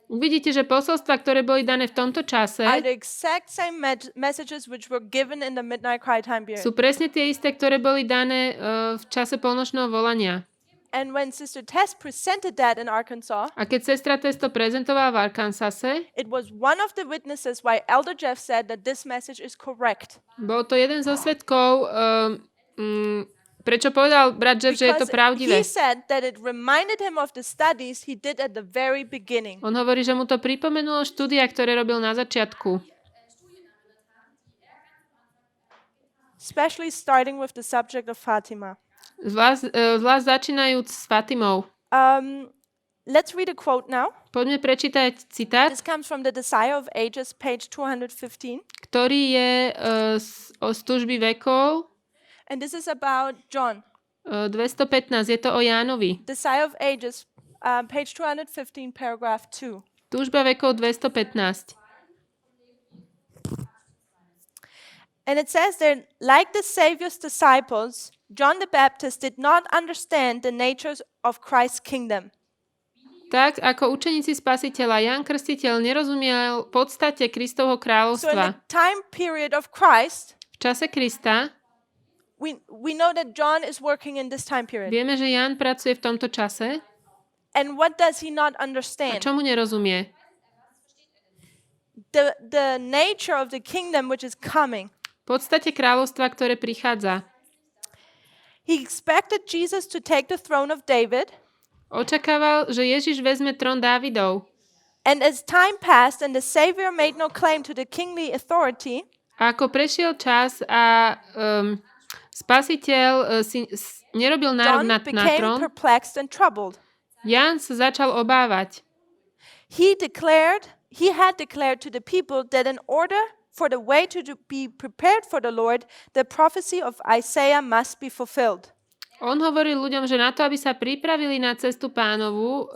[SPEAKER 2] uvidíte, že posolstva, ktoré boli dané v tomto čase,
[SPEAKER 1] are the exact same messages which were given in the Midnight Cry time period.
[SPEAKER 2] sú presne tie isté, ktoré boli dané v čase polnočného volania.
[SPEAKER 1] And when Sister Tess presented that in Arkansas,
[SPEAKER 2] A keď sestra Testo prezentovala v Arkansase,
[SPEAKER 1] it was one of the witnesses why Elder Jeff said that this message is correct.
[SPEAKER 2] bol to jeden zo svedkov, prečo povedal brat Jeff, že je to
[SPEAKER 1] Because
[SPEAKER 2] pravdivé.
[SPEAKER 1] he said that it reminded him of the studies he did at the very beginning.
[SPEAKER 2] On hovorí, že mu to pripomenulo štúdia, ktoré robil na začiatku.
[SPEAKER 1] Especially starting with the subject of Fatima.
[SPEAKER 2] Zvlášť začínajúc s Fatimou.
[SPEAKER 1] Let's read a quote now.
[SPEAKER 2] Poďme prečítať citát,
[SPEAKER 1] This comes from the Desire of Ages, page 215.
[SPEAKER 2] ktorý je z túžby vekov
[SPEAKER 1] And this is about John.
[SPEAKER 2] 215. Je to o Jánovi.
[SPEAKER 1] Desire of Ages, page 215, paragraph 2.
[SPEAKER 2] Túžba vekov 215.
[SPEAKER 1] And it says there, like the Savior's disciples, John the Baptist did not understand the natures of Christ's kingdom.
[SPEAKER 2] Tak ako učeníci spasiteľa, Ján Krstiteľ nerozumiel podstate Kristovho
[SPEAKER 1] So in
[SPEAKER 2] kráľovstva.
[SPEAKER 1] the time period of Christ,
[SPEAKER 2] V čase Krista
[SPEAKER 1] we know that John is working in this time period.
[SPEAKER 2] vieme, že Ján pracuje v tomto čase.
[SPEAKER 1] And what does he not
[SPEAKER 2] A
[SPEAKER 1] understand?
[SPEAKER 2] čomu nerozumie?
[SPEAKER 1] The nature of the kingdom which is coming.
[SPEAKER 2] V podstate kráľovstva, ktoré prichádza.
[SPEAKER 1] He expected Jesus to take the throne of David.
[SPEAKER 2] Očakával, že Ježiš vezme trón Dávidov.
[SPEAKER 1] And as time passed and the Savior made no claim to the kingly authority,
[SPEAKER 2] A ako prešiel čas a spasiteľ nerobil nárok
[SPEAKER 1] John
[SPEAKER 2] na
[SPEAKER 1] became
[SPEAKER 2] trón,
[SPEAKER 1] perplexed and troubled.
[SPEAKER 2] Ján sa začal obávať.
[SPEAKER 1] He had declared to the people that in order for the way to be prepared for the Lord, the prophecy of Isaiah must be fulfilled.
[SPEAKER 2] On hovoril ľuďom, že na to, aby sa pripravili na cestu Pánovu,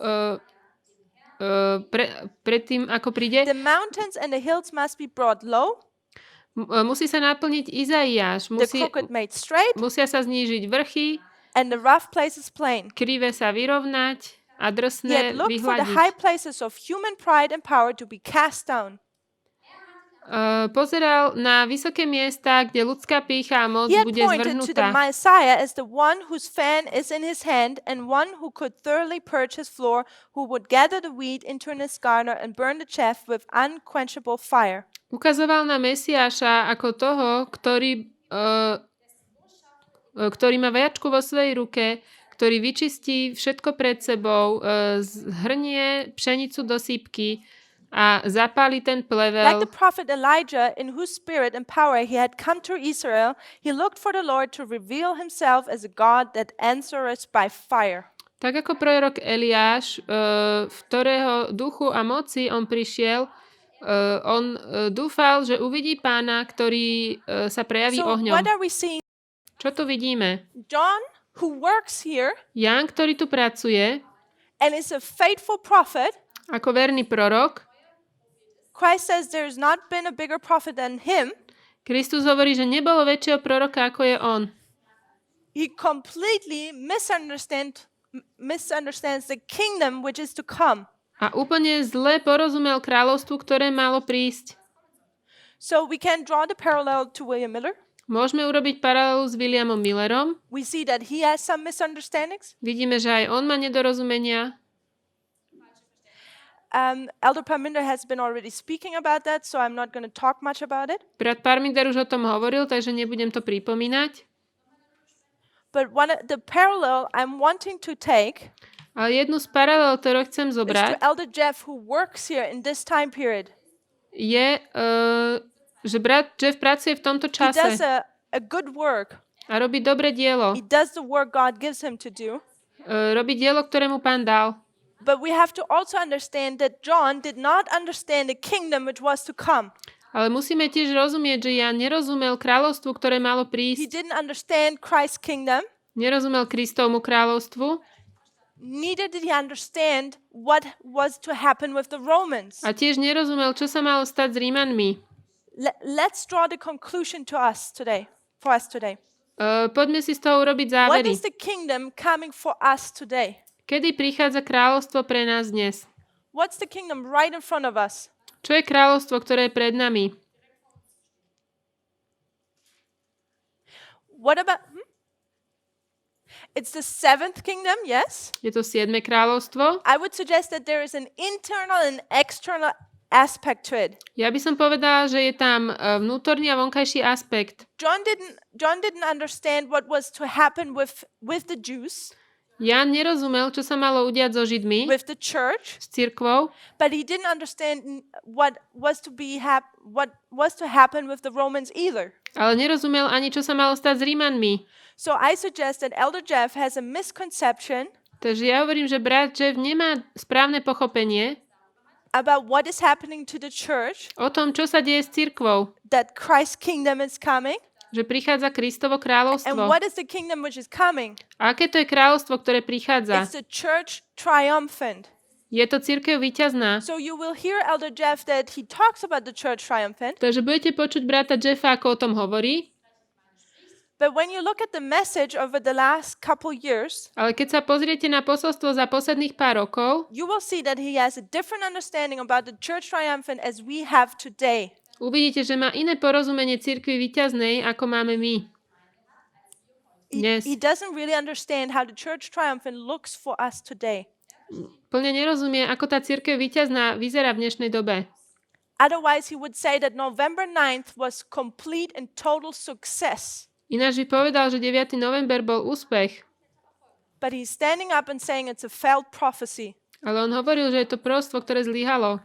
[SPEAKER 2] pred tým, ako príde,
[SPEAKER 1] The mountains and the hills must be brought low,
[SPEAKER 2] musí sa naplniť Izaiáš,
[SPEAKER 1] the crooked made straight,
[SPEAKER 2] musia sa znížiť vrchy,
[SPEAKER 1] and the rough places plain.
[SPEAKER 2] krivé sa vyrovnať a
[SPEAKER 1] He had
[SPEAKER 2] drsné
[SPEAKER 1] looked for the high
[SPEAKER 2] vyhľadiť.
[SPEAKER 1] places of human pride and power to be cast down.
[SPEAKER 2] Pozeral na vysoké miesta, kde ľudská pýcha a moc
[SPEAKER 1] He had
[SPEAKER 2] bude
[SPEAKER 1] pointed to the
[SPEAKER 2] zvrhnutá.
[SPEAKER 1] Messiah as the one whose fan is in his hand and one who could thoroughly purge his floor, who would gather the wheat into his garner and burn the chaff with unquenchable fire.
[SPEAKER 2] Ukazoval na Mesiáša ako toho, ktorý má vajačku vo svojej ruke, ktorý vyčistí všetko pred sebou, zhrnie pšenicu do sípky a zapáli ten
[SPEAKER 1] Like
[SPEAKER 2] plevel.
[SPEAKER 1] the prophet Elijah, in whose spirit and power he had come to Israel, he looked for the Lord to reveal himself as a God that answers by fire.
[SPEAKER 2] Tak ako prorok Eliáš, v ktorého duchu a moci on prišiel, on dúfal, že uvidí Pána, ktorý sa prejaví
[SPEAKER 1] So
[SPEAKER 2] ohňom.
[SPEAKER 1] what are we seeing?
[SPEAKER 2] Čo tu vidíme?
[SPEAKER 1] John, who works here
[SPEAKER 2] Ján, ktorý tu pracuje
[SPEAKER 1] and is a faithful prophet,
[SPEAKER 2] ako verný prorok,
[SPEAKER 1] Christ says there's not been a bigger prophet than him.
[SPEAKER 2] Kristus hovorí, že nebolo väčšieho proroka, ako je on.
[SPEAKER 1] He completely misunderstands the kingdom which is to come.
[SPEAKER 2] A úplne zle porozumel kráľovstvu, ktoré malo prísť.
[SPEAKER 1] So we can draw the parallel to William Miller.
[SPEAKER 2] Môžeme urobiť paralelu s Williamom Millerom.
[SPEAKER 1] We see that he has some misunderstandings.
[SPEAKER 2] Vidíme, že aj on má nedorozumenia.
[SPEAKER 1] Elder Parminder has been already speaking about that, so I'm not going to talk much about it.
[SPEAKER 2] Brat Parminder už o tom hovoril, takže nebudem to pripomínať.
[SPEAKER 1] But the parallel I'm wanting to take
[SPEAKER 2] Ale jednu z paralel, ktorú chcem
[SPEAKER 1] is
[SPEAKER 2] zobrať,
[SPEAKER 1] to Elder Jeff, who works here in this time period.
[SPEAKER 2] je, že brat Jeff pracuje v tomto
[SPEAKER 1] He does
[SPEAKER 2] čase
[SPEAKER 1] a good work.
[SPEAKER 2] a robí dobre dielo.
[SPEAKER 1] He does the work God gives him to do.
[SPEAKER 2] Robí dielo, ktoré mu Pán dal.
[SPEAKER 1] But we have to also understand that John did not understand the kingdom which was to come.
[SPEAKER 2] Ale musíme tiež rozumieť, že ja nerozumel kráľovstvu, ktoré malo
[SPEAKER 1] He
[SPEAKER 2] prísť.
[SPEAKER 1] didn't understand Christ's kingdom.
[SPEAKER 2] Nerozumel Kristovmu kráľovstvu.
[SPEAKER 1] Neither did he understand what was to happen with the Romans.
[SPEAKER 2] A tiež nerozumel, čo sa malo stať s Rímanmi.
[SPEAKER 1] Let's draw the conclusion to us today, for us today.
[SPEAKER 2] Poďme si z toho urobiť
[SPEAKER 1] What
[SPEAKER 2] závery.
[SPEAKER 1] is the kingdom coming for us today?
[SPEAKER 2] Kedy prichádza kráľovstvo pre nás dnes?
[SPEAKER 1] What's the kingdom right in front of us?
[SPEAKER 2] Čo je kráľovstvo, ktoré je pred nami?
[SPEAKER 1] What about... It's the seventh kingdom, yes?
[SPEAKER 2] Je to 7. kráľovstvo?
[SPEAKER 1] I would suggest that there is an internal and external aspect to it.
[SPEAKER 2] Ja by som povedala, že je tam vnútorný a vonkajší aspekt.
[SPEAKER 1] John didn't understand what was to happen with the Jews,
[SPEAKER 2] Ján nerozumel, čo sa malo udiať so Židmi,
[SPEAKER 1] with the church,
[SPEAKER 2] s cirkvou,
[SPEAKER 1] but he didn't understand what was to happen with the Romans either.
[SPEAKER 2] ale nerozumel ani, čo sa malo stať s Rímanmi.
[SPEAKER 1] So I suggest that Elder Jeff has a misconception
[SPEAKER 2] Takže ja hovorím, že brat Jeff nemá správne pochopenie
[SPEAKER 1] about what is happening to the church,
[SPEAKER 2] o tom, čo sa deje s cirkvou.
[SPEAKER 1] that Christ's kingdom is coming,
[SPEAKER 2] Že prichádza Kristovo
[SPEAKER 1] and
[SPEAKER 2] kráľovstvo.
[SPEAKER 1] what is the kingdom which is coming?
[SPEAKER 2] A aké to je kráľovstvo, ktoré prichádza?
[SPEAKER 1] It's the church triumphant.
[SPEAKER 2] Je to cirkev víťazná.
[SPEAKER 1] So you will hear Elder Jeff that he talks about the church triumphant,
[SPEAKER 2] Takže budete počuť brata Jeffa, ako o tom hovorí.
[SPEAKER 1] But when you look at the message over the last couple years,
[SPEAKER 2] Ale keď sa pozriete na posolstvo za posledných pár rokov,
[SPEAKER 1] you will see that he has a different understanding about the church triumphant as we have today.
[SPEAKER 2] uvidíte, že má iné porozumenie cirkvi víťaznej, ako máme my. Dnes.
[SPEAKER 1] He doesn't really understand how the church triumphant looks for us today.
[SPEAKER 2] Plne nerozumie, ako tá cirkev víťazná vyzerá v dnešnej dobe.
[SPEAKER 1] Otherwise, he would say that November 9th was complete and total success.
[SPEAKER 2] Ináč by povedal, že 9. november bol úspech.
[SPEAKER 1] But he's standing up and saying it's a failed prophecy.
[SPEAKER 2] Ale on hovoril, že je to proroctvo, ktoré zlyhalo.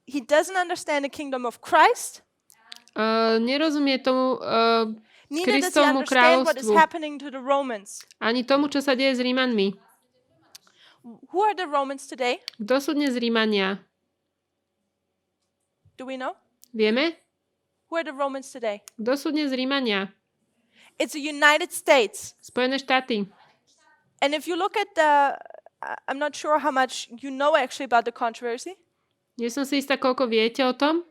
[SPEAKER 1] He doesn't understand the kingdom of Christ.
[SPEAKER 2] Nerozumie tomu
[SPEAKER 1] Neither does he
[SPEAKER 2] Kristovmu
[SPEAKER 1] understand what is
[SPEAKER 2] kráľovstvu.
[SPEAKER 1] happening to the Romans.
[SPEAKER 2] Ani tomu, čo sa deje s Rímanmi.
[SPEAKER 1] Who are the Romans today?
[SPEAKER 2] Kto sú dnes Rímania?
[SPEAKER 1] Do we know?
[SPEAKER 2] Vieme?
[SPEAKER 1] Who are the Romans today?
[SPEAKER 2] Kto sú dnes Rímania?
[SPEAKER 1] It's the United States.
[SPEAKER 2] Spojené štáty.
[SPEAKER 1] And if you look at I'm not sure how much you know actually about the controversy,
[SPEAKER 2] Nie som si istá, koľko viete o tom,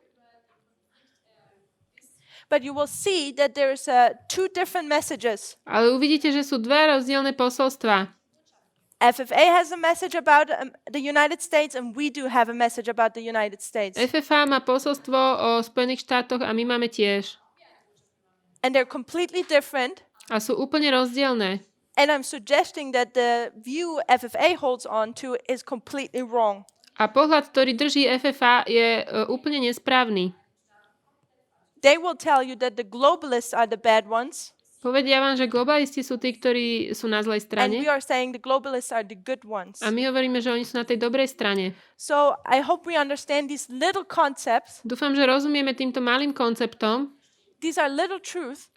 [SPEAKER 1] but you will see that there's two different messages.
[SPEAKER 2] ale uvidíte, že sú dve rozdielne posolstvá.
[SPEAKER 1] FFA has a message about the United States, and we do have a message about the United States.
[SPEAKER 2] FFA má posolstvo o Spojených štátoch a my máme tiež.
[SPEAKER 1] And they're completely different.
[SPEAKER 2] A sú úplne rozdielne.
[SPEAKER 1] And I'm suggesting that the view FFA holds on to is completely wrong.
[SPEAKER 2] A pohľad, ktorý drží FFA, je úplne nesprávny.
[SPEAKER 1] They will tell you that the globalists are the bad ones.
[SPEAKER 2] Povedia vám, že globalisti sú tí, ktorí sú na zlej
[SPEAKER 1] And
[SPEAKER 2] strane.
[SPEAKER 1] we are saying the globalists are the good ones.
[SPEAKER 2] A my hovoríme, že oni sú na tej dobrej strane.
[SPEAKER 1] So I hope we understand these little concepts.
[SPEAKER 2] Dúfam, že rozumieme týmto malým konceptom.
[SPEAKER 1] These are little truths,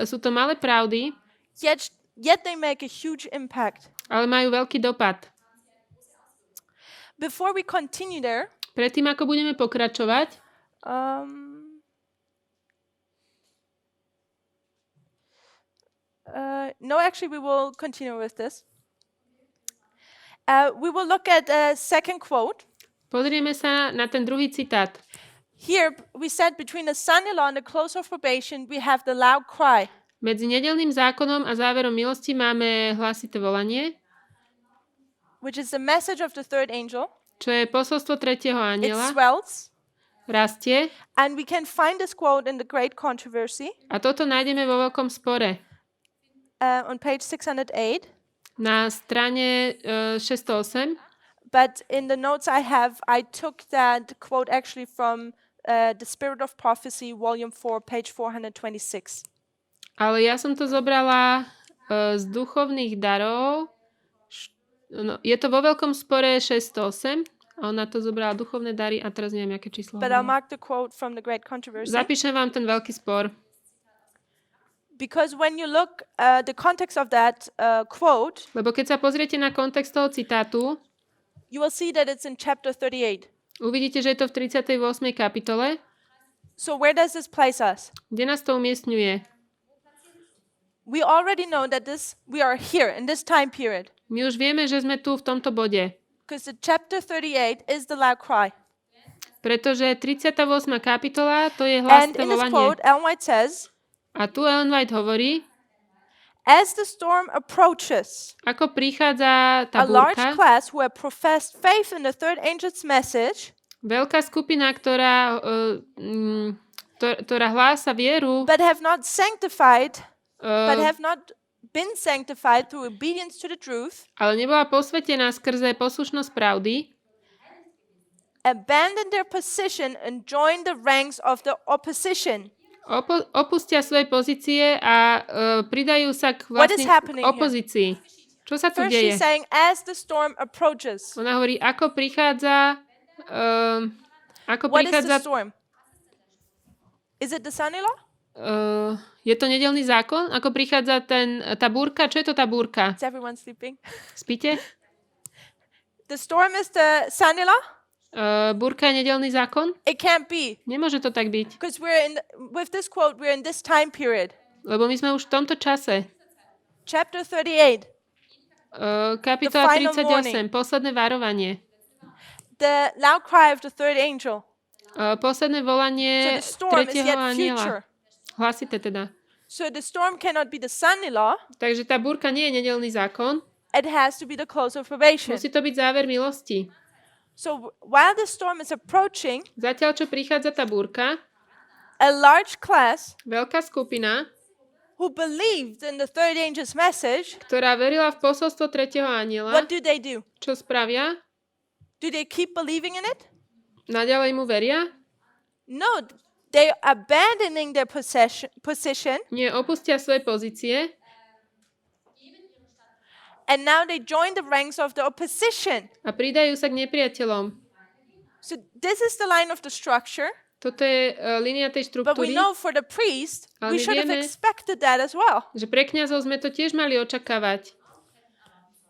[SPEAKER 2] Sú to malé pravdy,
[SPEAKER 1] yet they make a huge impact.
[SPEAKER 2] ale majú veľký dopad.
[SPEAKER 1] Before we continue there,
[SPEAKER 2] Predtým, ako budeme pokračovať,
[SPEAKER 1] no, actually, we will continue with this. We will look at a second quote.
[SPEAKER 2] pozrieme sa na ten druhý citát.
[SPEAKER 1] Here, we said between the Sunday law and the close of probation, we have the loud cry.
[SPEAKER 2] Medzi nedeľným zákonom a záverom milosti máme hlasité volanie,
[SPEAKER 1] Which is the message of the third angel.
[SPEAKER 2] čo je posolstvo tretieho
[SPEAKER 1] It
[SPEAKER 2] anjela,
[SPEAKER 1] swells.
[SPEAKER 2] rastie
[SPEAKER 1] And we can find this quote in the Great Controversy
[SPEAKER 2] a toto nájdeme vo veľkom spore.
[SPEAKER 1] on page 608.
[SPEAKER 2] Na strane 608,
[SPEAKER 1] But in the notes I have, I took that quote actually from The Spirit of Prophecy, Volume 4, page 426.
[SPEAKER 2] ale ja som to zobrala z duchovných darov. No, je to vo veľkom spore 608 a ona to zobrala duchovné dary a teraz neviem, aké číslo.
[SPEAKER 1] But I'll
[SPEAKER 2] hovorím.
[SPEAKER 1] mark the quote from the Great Controversy.
[SPEAKER 2] Zapíšem vám ten veľký spor.
[SPEAKER 1] Because when you look the context of that quote,
[SPEAKER 2] Lebo keď sa pozriete na kontext toho citátu,
[SPEAKER 1] you will see that it's in chapter 38.
[SPEAKER 2] uvidíte, že je to v 38. kapitole.
[SPEAKER 1] So where does this place us?
[SPEAKER 2] Kde nás to umiestňuje?
[SPEAKER 1] We already know that we are here in this time period.
[SPEAKER 2] My už vieme, že sme tu v tomto bode.
[SPEAKER 1] Because the chapter 38 is the loud cry.
[SPEAKER 2] Pretože 38. kapitola, to je
[SPEAKER 1] And
[SPEAKER 2] hlasné
[SPEAKER 1] in this
[SPEAKER 2] volanie.
[SPEAKER 1] quote, Ellen White says,
[SPEAKER 2] A tu Ellen White hovorí,
[SPEAKER 1] as the storm approaches,
[SPEAKER 2] ako prichádza tá
[SPEAKER 1] a large
[SPEAKER 2] búrka,
[SPEAKER 1] class who have professed faith in the third angel's message,
[SPEAKER 2] veľká skupina, ktorá hlása vieru,
[SPEAKER 1] but have not sanctified, but
[SPEAKER 2] uh,
[SPEAKER 1] have not been sanctified through obedience to the truth,
[SPEAKER 2] ale nebola posvetená skrze poslušnosť pravdy,
[SPEAKER 1] abandon their position and join the ranks of the opposition.
[SPEAKER 2] opustia svoje pozície a pridajú sa k
[SPEAKER 1] What is
[SPEAKER 2] vlastným
[SPEAKER 1] happening here?
[SPEAKER 2] opozícii. Čo sa tu
[SPEAKER 1] First, she's
[SPEAKER 2] deje?
[SPEAKER 1] saying, as the storm approaches.
[SPEAKER 2] Ona hovorí, ako prichádza
[SPEAKER 1] What is the storm? Is it the son-in-law?
[SPEAKER 2] je to nedeľný zákon? Ako prichádza tá búrka? Čo je to tá búrka?
[SPEAKER 1] Is everyone sleeping?
[SPEAKER 2] Spíte?
[SPEAKER 1] The storm is the son-in-law?
[SPEAKER 2] Búrka je nedeľný zákon?
[SPEAKER 1] It can't be.
[SPEAKER 2] Nemôže to tak byť.
[SPEAKER 1] Because with this quote, we're in this time period.
[SPEAKER 2] Lebo my sme už v tomto čase.
[SPEAKER 1] Chapter 38.
[SPEAKER 2] Kapitola
[SPEAKER 1] The final
[SPEAKER 2] 38,
[SPEAKER 1] warning.
[SPEAKER 2] posledné varovanie.
[SPEAKER 1] The loud cry of the third angel.
[SPEAKER 2] Posledné
[SPEAKER 1] So
[SPEAKER 2] volanie
[SPEAKER 1] the storm is
[SPEAKER 2] tretieho
[SPEAKER 1] yet
[SPEAKER 2] anjela.
[SPEAKER 1] future.
[SPEAKER 2] Hlasité teda.
[SPEAKER 1] So the storm cannot be the Sunday law.
[SPEAKER 2] Takže tá búrka nie je nedeľný zákon.
[SPEAKER 1] It has to be the close of probation.
[SPEAKER 2] Musí to byť záver milosti.
[SPEAKER 1] So while the storm is approaching,
[SPEAKER 2] Zatiaľ, čo prichádza tá búrka,
[SPEAKER 1] a large class
[SPEAKER 2] veľká skupina,
[SPEAKER 1] who believed in the third angel's message,
[SPEAKER 2] ktorá verila v posolstvo tretieho anjela,
[SPEAKER 1] what do they do?
[SPEAKER 2] čo spravia?
[SPEAKER 1] Do they keep believing in it?
[SPEAKER 2] Naďalej mu veria?
[SPEAKER 1] No, they are abandoning their position,
[SPEAKER 2] Nie, opustia svoje pozície
[SPEAKER 1] and now they join the ranks of the opposition.
[SPEAKER 2] a pridajú sa k nepriateľom.
[SPEAKER 1] So this is the line of the structure.
[SPEAKER 2] Toto je línia tej
[SPEAKER 1] But we
[SPEAKER 2] štruktúry,
[SPEAKER 1] know for the priest,
[SPEAKER 2] Ale
[SPEAKER 1] we should have
[SPEAKER 2] vieme-
[SPEAKER 1] expected that as well.
[SPEAKER 2] že pre kňazov sme to tiež mali očakávať.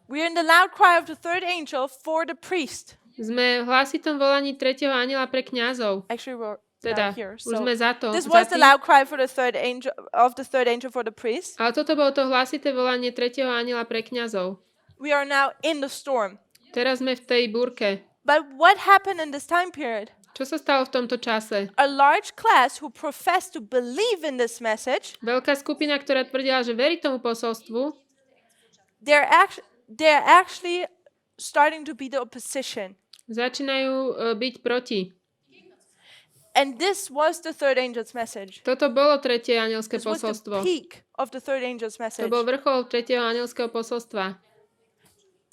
[SPEAKER 1] We're in the loud cry of the third angel for the priest.
[SPEAKER 2] Sme v hlasitom volaní tretieho anjela pre kňazov.
[SPEAKER 1] Actually, we're
[SPEAKER 2] Teda,
[SPEAKER 1] here.
[SPEAKER 2] už
[SPEAKER 1] So
[SPEAKER 2] sme za to.
[SPEAKER 1] this
[SPEAKER 2] za
[SPEAKER 1] was the
[SPEAKER 2] tým.
[SPEAKER 1] loud cry for the third angel for the priest.
[SPEAKER 2] Ale toto bolo to hlasité volanie tretieho anjela pre kňazov.
[SPEAKER 1] We are now in the storm.
[SPEAKER 2] Teraz sme v tej búrke.
[SPEAKER 1] But what happened in this time period?
[SPEAKER 2] Čo sa stalo v tomto čase?
[SPEAKER 1] A large class who professed to believe in this message,
[SPEAKER 2] Veľká skupina, ktorá tvrdila, že verí tomu posolstvu,
[SPEAKER 1] they're actually starting to be the opposition.
[SPEAKER 2] začínajú byť proti.
[SPEAKER 1] And this was the third angel's message.
[SPEAKER 2] Toto bolo tretie anielské
[SPEAKER 1] This was the
[SPEAKER 2] posolstvo.
[SPEAKER 1] peak of the third angel's
[SPEAKER 2] To
[SPEAKER 1] message.
[SPEAKER 2] bol vrchol tretieho anielského posolstva.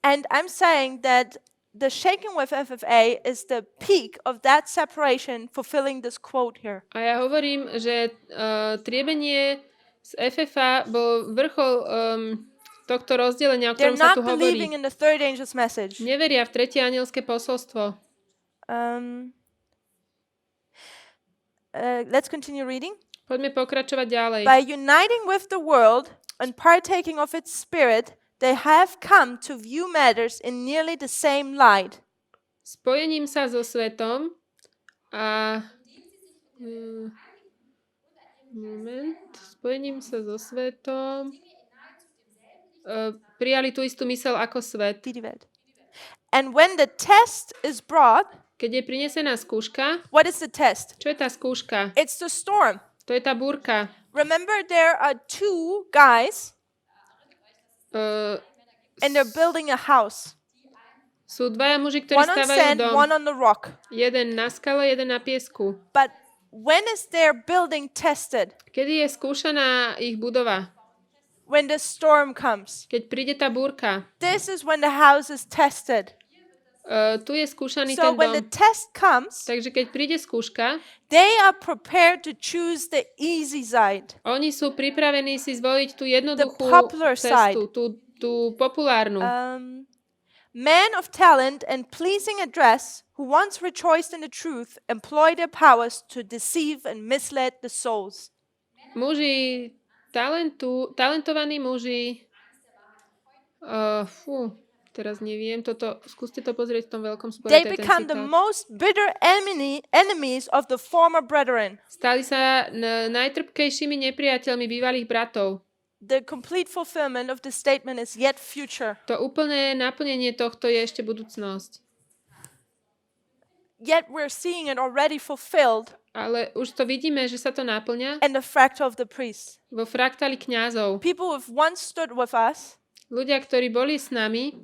[SPEAKER 1] And I'm saying that the shaking with FFA is the peak of that separation, fulfilling this quote here.
[SPEAKER 2] A ja hovorím, že triebenie z FFA bol vrchol tohto rozdelenia, o
[SPEAKER 1] They're
[SPEAKER 2] ktorom sa
[SPEAKER 1] not
[SPEAKER 2] tu
[SPEAKER 1] believing
[SPEAKER 2] hovorí.
[SPEAKER 1] in the third angel's message.
[SPEAKER 2] Neveria v tretie anielské posolstvo.
[SPEAKER 1] Let's continue reading.
[SPEAKER 2] Poďme pokračovať ďalej.
[SPEAKER 1] By uniting with the world and partaking of its spirit, they have come to view matters in nearly the same light.
[SPEAKER 2] Spojením sa so svetom a spojením sa so svetom prijali tú istú myseľ ako svet.
[SPEAKER 1] And when the test is brought,
[SPEAKER 2] Keď je prinesená skúška,
[SPEAKER 1] what is the test?
[SPEAKER 2] čo je tá skúška?
[SPEAKER 1] It's the storm.
[SPEAKER 2] To je tá búrka.
[SPEAKER 1] Remember, there are two guys and they're building a house.
[SPEAKER 2] Sú dvaja muži, ktorí
[SPEAKER 1] One on
[SPEAKER 2] stavajú
[SPEAKER 1] sand,
[SPEAKER 2] dom.
[SPEAKER 1] one on the rock.
[SPEAKER 2] Jeden na skale, jeden na piesku.
[SPEAKER 1] But when is their building tested?
[SPEAKER 2] Kedy je skúšaná ich budova?
[SPEAKER 1] When the storm comes.
[SPEAKER 2] Keď príde tá búrka.
[SPEAKER 1] This is when the house is tested.
[SPEAKER 2] Tu je skúšaný
[SPEAKER 1] So
[SPEAKER 2] ten
[SPEAKER 1] when the
[SPEAKER 2] dom.
[SPEAKER 1] test comes,
[SPEAKER 2] Takže keď príde skúška,
[SPEAKER 1] they are prepared to choose the easy side.
[SPEAKER 2] oni sú pripravení si zvoliť tú jednoduchú
[SPEAKER 1] popular
[SPEAKER 2] cestu, tú populárnu.
[SPEAKER 1] Men of talent and pleasing address, who once rejoiced in the truth, employ their powers to deceive and mislead the souls.
[SPEAKER 2] Muži, talentovaní muži, teraz neviem, skúste to pozrieť v tom veľkom spore.
[SPEAKER 1] They
[SPEAKER 2] to je ten
[SPEAKER 1] become the
[SPEAKER 2] citát.
[SPEAKER 1] most bitter enemies of the former brethren.
[SPEAKER 2] Stali sa najtrpkejšími nepriateľmi bývalých bratov.
[SPEAKER 1] The complete fulfillment of the statement is yet future.
[SPEAKER 2] To úplné naplnenie tohto je ešte budúcnosť.
[SPEAKER 1] Yet we're seeing it already fulfilled
[SPEAKER 2] Ale už to vidíme, že sa to naplňa
[SPEAKER 1] in the fractal of the priests.
[SPEAKER 2] vo fraktáli kňazov.
[SPEAKER 1] People who have once stood with us
[SPEAKER 2] Ľudia, ktorí boli s nami,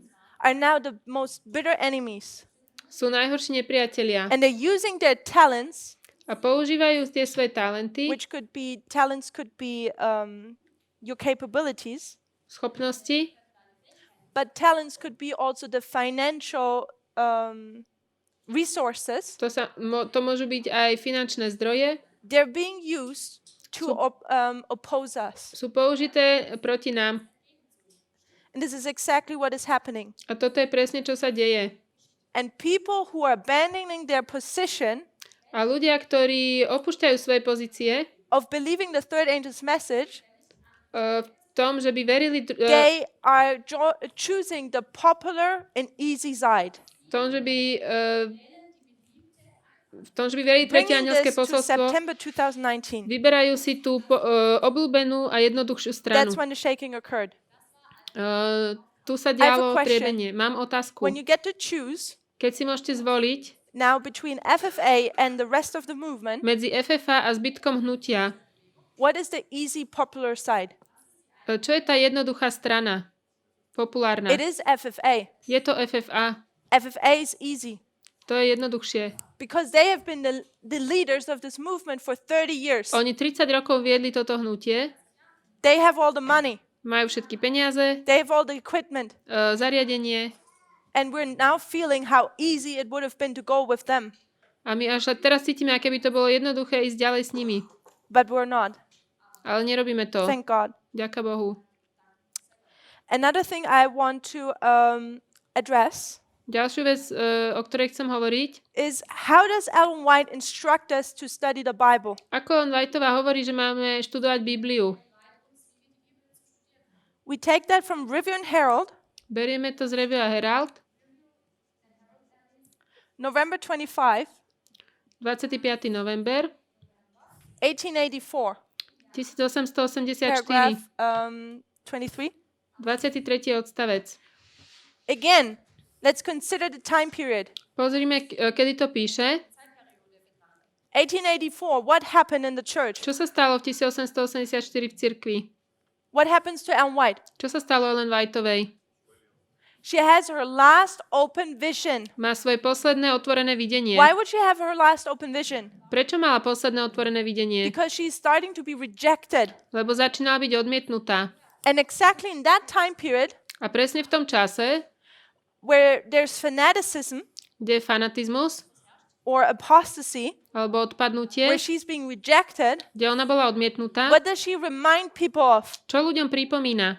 [SPEAKER 1] are now the most bitter enemies.
[SPEAKER 2] sú najhorší nepriatelia
[SPEAKER 1] And they're using their talents,
[SPEAKER 2] a používajú tie svoje talenty,
[SPEAKER 1] which could be your capabilities,
[SPEAKER 2] schopnosti,
[SPEAKER 1] but talents could be also the financial resources.
[SPEAKER 2] to môžu byť aj finančné zdroje,
[SPEAKER 1] They're being used to oppose us.
[SPEAKER 2] sú použité proti nám.
[SPEAKER 1] And this is exactly what is happening.
[SPEAKER 2] A toto je presne, čo sa deje.
[SPEAKER 1] And people who are abandoning their position
[SPEAKER 2] A ľudia, ktorí opúšťajú svoje pozície
[SPEAKER 1] of believing the third angel's message,
[SPEAKER 2] v tom, že by verili
[SPEAKER 1] they are choosing the popular and easy side.
[SPEAKER 2] v tom, že by verili tretie
[SPEAKER 1] Bringing
[SPEAKER 2] anielské
[SPEAKER 1] this to
[SPEAKER 2] posolstvo,
[SPEAKER 1] September 2019.
[SPEAKER 2] vyberajú si tú obľúbenú a jednoduchšiu stranu.
[SPEAKER 1] That's when the shaking occurred.
[SPEAKER 2] Tu sa
[SPEAKER 1] I have a
[SPEAKER 2] dialo
[SPEAKER 1] question.
[SPEAKER 2] triebenie. Mám otázku.
[SPEAKER 1] When you get to choose
[SPEAKER 2] Keď si môžete zvoliť
[SPEAKER 1] now between FFA and the rest of the movement,
[SPEAKER 2] medzi FFA a zbytkom hnutia,
[SPEAKER 1] What is the easy, popular side?
[SPEAKER 2] Čo je tá jednoduchá strana? Populárna.
[SPEAKER 1] It is FFA.
[SPEAKER 2] Je to FFA.
[SPEAKER 1] FFA is easy
[SPEAKER 2] To je jednoduchšie.
[SPEAKER 1] because they have been the leaders of this movement for 30 years.
[SPEAKER 2] Oni 30 rokov viedli toto hnutie.
[SPEAKER 1] They have all the money.
[SPEAKER 2] Majú všetky peniaze,
[SPEAKER 1] They have all the equipment.
[SPEAKER 2] zariadenie.
[SPEAKER 1] And we're now feeling how easy it would have been to go with them.
[SPEAKER 2] A my až teraz cítime, aké by to bolo jednoduché ísť ďalej s nimi.
[SPEAKER 1] But we're not.
[SPEAKER 2] Ale nerobíme to.
[SPEAKER 1] Thank God.
[SPEAKER 2] Ďaká Bohu.
[SPEAKER 1] Another thing I want to address
[SPEAKER 2] Ďalšiu vec, o ktorej chcem hovoriť,
[SPEAKER 1] is how does Ellen White instruct us to study the Bible?
[SPEAKER 2] ako Whiteová hovorí, že máme študovať Bibliu.
[SPEAKER 1] We take that from Review and Herald,
[SPEAKER 2] Berieme to z Review a Herald,
[SPEAKER 1] November 25,
[SPEAKER 2] 25. november
[SPEAKER 1] 1884,
[SPEAKER 2] 1884,
[SPEAKER 1] paragraph 23.
[SPEAKER 2] 23. odstavec.
[SPEAKER 1] Again, let's consider the time period.
[SPEAKER 2] Pozrime, kedy to píše.
[SPEAKER 1] 1884, what happened in the church?
[SPEAKER 2] Čo sa stalo v 1884 v cirkvi?
[SPEAKER 1] What happens to Ellen White?
[SPEAKER 2] Čo sa stalo Ellen Whiteovej?
[SPEAKER 1] She has her last open vision.
[SPEAKER 2] Má svoje posledné otvorené videnie.
[SPEAKER 1] Why would she have her last open vision?
[SPEAKER 2] Prečo mala posledné otvorené videnie?
[SPEAKER 1] Because she's starting to be rejected.
[SPEAKER 2] Lebo začínala byť odmietnutá.
[SPEAKER 1] And exactly in that time period,
[SPEAKER 2] A presne v tom čase,
[SPEAKER 1] where there's fanaticism
[SPEAKER 2] kde je fanatizmus
[SPEAKER 1] or apostasy,
[SPEAKER 2] alebo odpadnutie,
[SPEAKER 1] where she's being rejected,
[SPEAKER 2] kde ona bola odmietnutá,
[SPEAKER 1] what does she remind people of?
[SPEAKER 2] čo ľuďom pripomína?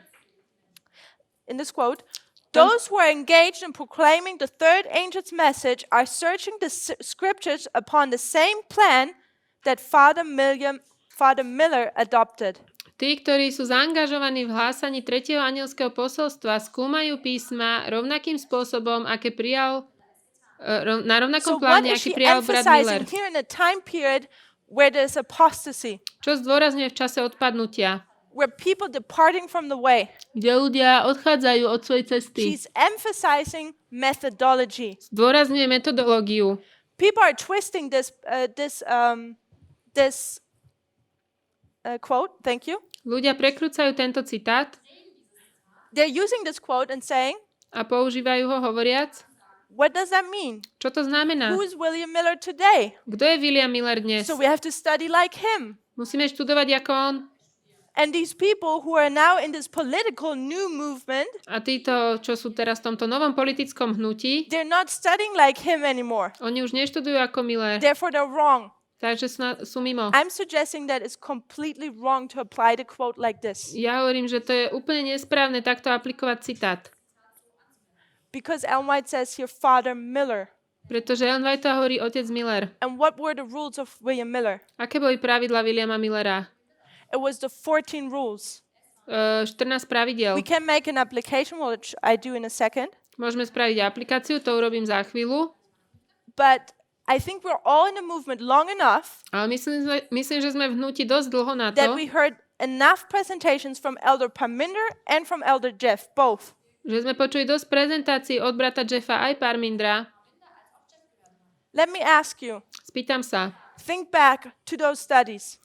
[SPEAKER 1] In this quote, those who are engaged in proclaiming the third angel's message are searching the scriptures upon the same plan that Father Miller adopted.
[SPEAKER 2] Tí, ktorí sú zaangažovaní v hlásaní tretieho anielského posolstva, skúmajú písma rovnakým spôsobom, aké prijal na rovnakom
[SPEAKER 1] So what
[SPEAKER 2] pláne,
[SPEAKER 1] is
[SPEAKER 2] aký
[SPEAKER 1] she
[SPEAKER 2] prijal brat Miller.
[SPEAKER 1] emphasizing here in a time period where there's apostasy,
[SPEAKER 2] Čo zdôrazňuje v čase odpadnutia,
[SPEAKER 1] where people departing from the way?
[SPEAKER 2] kde ľudia odchádzajú od svojej cesty.
[SPEAKER 1] She's emphasizing methodology.
[SPEAKER 2] Zdôrazňuje metodológiu.
[SPEAKER 1] People are twisting this quote. Thank you.
[SPEAKER 2] Ľudia prekrúcajú tento citát
[SPEAKER 1] They're using this quote and saying,
[SPEAKER 2] a používajú ho hovoriac,
[SPEAKER 1] what does that mean?
[SPEAKER 2] čo to znamená.
[SPEAKER 1] Who's William Miller today?
[SPEAKER 2] Kto je William Miller dnes?
[SPEAKER 1] So we have to study like him.
[SPEAKER 2] Musíme študovať ako on.
[SPEAKER 1] And these people who are now in this political new movement,
[SPEAKER 2] A títo, čo sú teraz v tomto novom politickom hnutí,
[SPEAKER 1] they're not studying like him anymore.
[SPEAKER 2] oni už neštudujú ako Miller,
[SPEAKER 1] Therefore, they're wrong.
[SPEAKER 2] takže sú mimo.
[SPEAKER 1] I'm suggesting that it's completely wrong to apply the quote like this.
[SPEAKER 2] Ja hovorím, že to je úplne nesprávne takto aplikovať citát.
[SPEAKER 1] Because Ellen White says here, Father Miller.
[SPEAKER 2] Pretože Ellen White hovorí otec Miller.
[SPEAKER 1] And what were the rules of William Miller?
[SPEAKER 2] Aké boli pravidla Williama Millera?
[SPEAKER 1] It was the 14 rules.
[SPEAKER 2] 14 pravidiel.
[SPEAKER 1] We can make an application, which I do in a second.
[SPEAKER 2] Môžeme spraviť aplikáciu, to urobím za chvíľu.
[SPEAKER 1] But I think we're all in the movement long enough
[SPEAKER 2] Ale myslím, že sme v hnutí dosť dlho na
[SPEAKER 1] that
[SPEAKER 2] to,
[SPEAKER 1] we heard enough presentations from Elder Parminder and from Elder Jeff, both.
[SPEAKER 2] že sme počuli dosť prezentácií od brata Jeffa aj Parmindra.
[SPEAKER 1] Let me ask you,
[SPEAKER 2] Spýtam sa,
[SPEAKER 1] think back to those studies.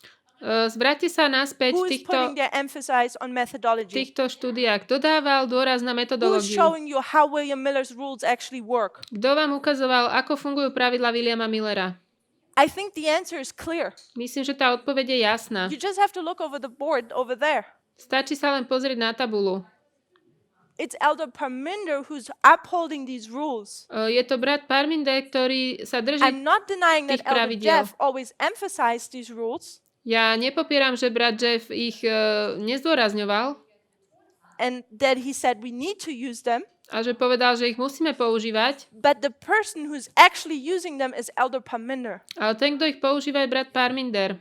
[SPEAKER 2] zvráťte sa naspäť
[SPEAKER 1] Who
[SPEAKER 2] v
[SPEAKER 1] is putting their emphasis on methodology?
[SPEAKER 2] týchto štúdiách. Kto dával dôraz na
[SPEAKER 1] Who is
[SPEAKER 2] metodológiu?
[SPEAKER 1] showing you how William Miller's rules actually work?
[SPEAKER 2] Kto vám ukazoval, ako fungujú pravidla Williama Millera?
[SPEAKER 1] I think the answer is clear.
[SPEAKER 2] Myslím, že tá odpoveď je jasná.
[SPEAKER 1] You just have to look over the board over there.
[SPEAKER 2] Stačí sa len pozrieť na tabulu.
[SPEAKER 1] It's Elder Parminder who's upholding these rules.
[SPEAKER 2] Je to brat Parminder, ktorý sa drží.
[SPEAKER 1] I'm not denying that
[SPEAKER 2] tých
[SPEAKER 1] Elder
[SPEAKER 2] pravidiel.
[SPEAKER 1] Jeff always emphasized these rules
[SPEAKER 2] Ja nepopieram, že brat Jeff ich nezdôrazňoval
[SPEAKER 1] and that he said we need to use them,
[SPEAKER 2] a že povedal, že ich musíme používať,
[SPEAKER 1] but the person who's actually using them is Elder Parminder.
[SPEAKER 2] ale ten, kto ich používa, je brat Parminder.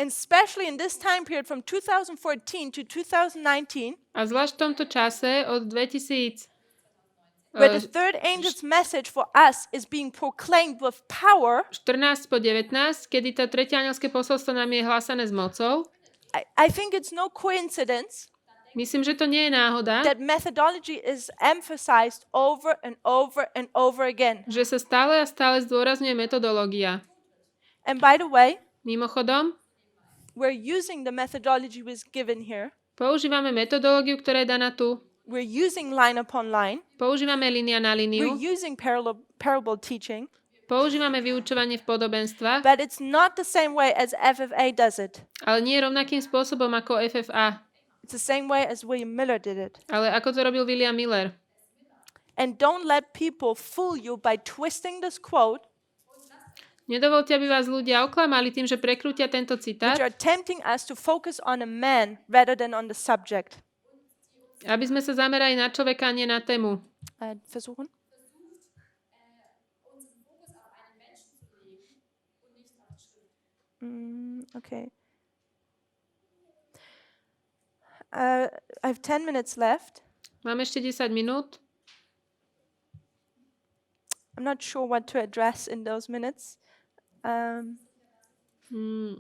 [SPEAKER 1] And especially in this time period from 2014 to 2019,
[SPEAKER 2] A zvlášť v tomto čase od 2000
[SPEAKER 1] where the third angel's message for us is being proclaimed with power,
[SPEAKER 2] 14 po 19, kedy to tretie anielské posolstvo nám je hlásané s mocou.
[SPEAKER 1] I think it's no coincidence
[SPEAKER 2] Myslím, že to nie je náhoda,
[SPEAKER 1] that methodology is emphasized over and over and over again.
[SPEAKER 2] že sa stále a stále zdôrazňuje metodológia.
[SPEAKER 1] And by the way,
[SPEAKER 2] Mimochodom,
[SPEAKER 1] We're using the methodology was given here.
[SPEAKER 2] Používame metodológiu, ktorá je daná tu.
[SPEAKER 1] We're using line upon line.
[SPEAKER 2] Používame línia na
[SPEAKER 1] We're
[SPEAKER 2] líniu.
[SPEAKER 1] using parable teaching.
[SPEAKER 2] Používame vyučovanie v podobenstvách,
[SPEAKER 1] But it's not the same way as FFA does it.
[SPEAKER 2] ale nie rovnakým spôsobom ako FFA.
[SPEAKER 1] It's the same way as William Miller did it.
[SPEAKER 2] Ale ako to robil William Miller.
[SPEAKER 1] And don't let people fool you by twisting this quote,
[SPEAKER 2] Nedovolte, aby vás ľudia oklamali tým, že prekrútia tento
[SPEAKER 1] which
[SPEAKER 2] citát,
[SPEAKER 1] are tempting us to focus on a man rather than on the subject.
[SPEAKER 2] aby sme sa zamerali na človeka, a nie na tému.
[SPEAKER 1] Versuchen. Okay. I have 10 minutes left.
[SPEAKER 2] Máme ešte 10 minút.
[SPEAKER 1] I'm not sure what to address in those minutes.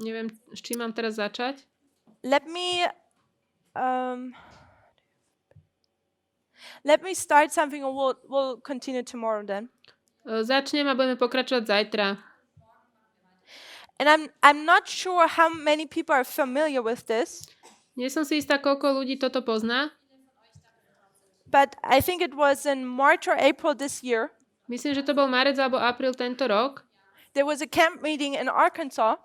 [SPEAKER 2] Neviem, s čím mám teraz začať.
[SPEAKER 1] Let me start something, and we'll continue tomorrow then.
[SPEAKER 2] Začnem a budeme pokračovať zajtra.
[SPEAKER 1] And I'm not sure how many people are familiar with this,
[SPEAKER 2] Nie som si istá, koľko ľudí toto pozná.
[SPEAKER 1] but I think it was in March or April this year.
[SPEAKER 2] Myslím, že to bol marec alebo apríl tento rok,
[SPEAKER 1] There was a camp meeting in Arkansas,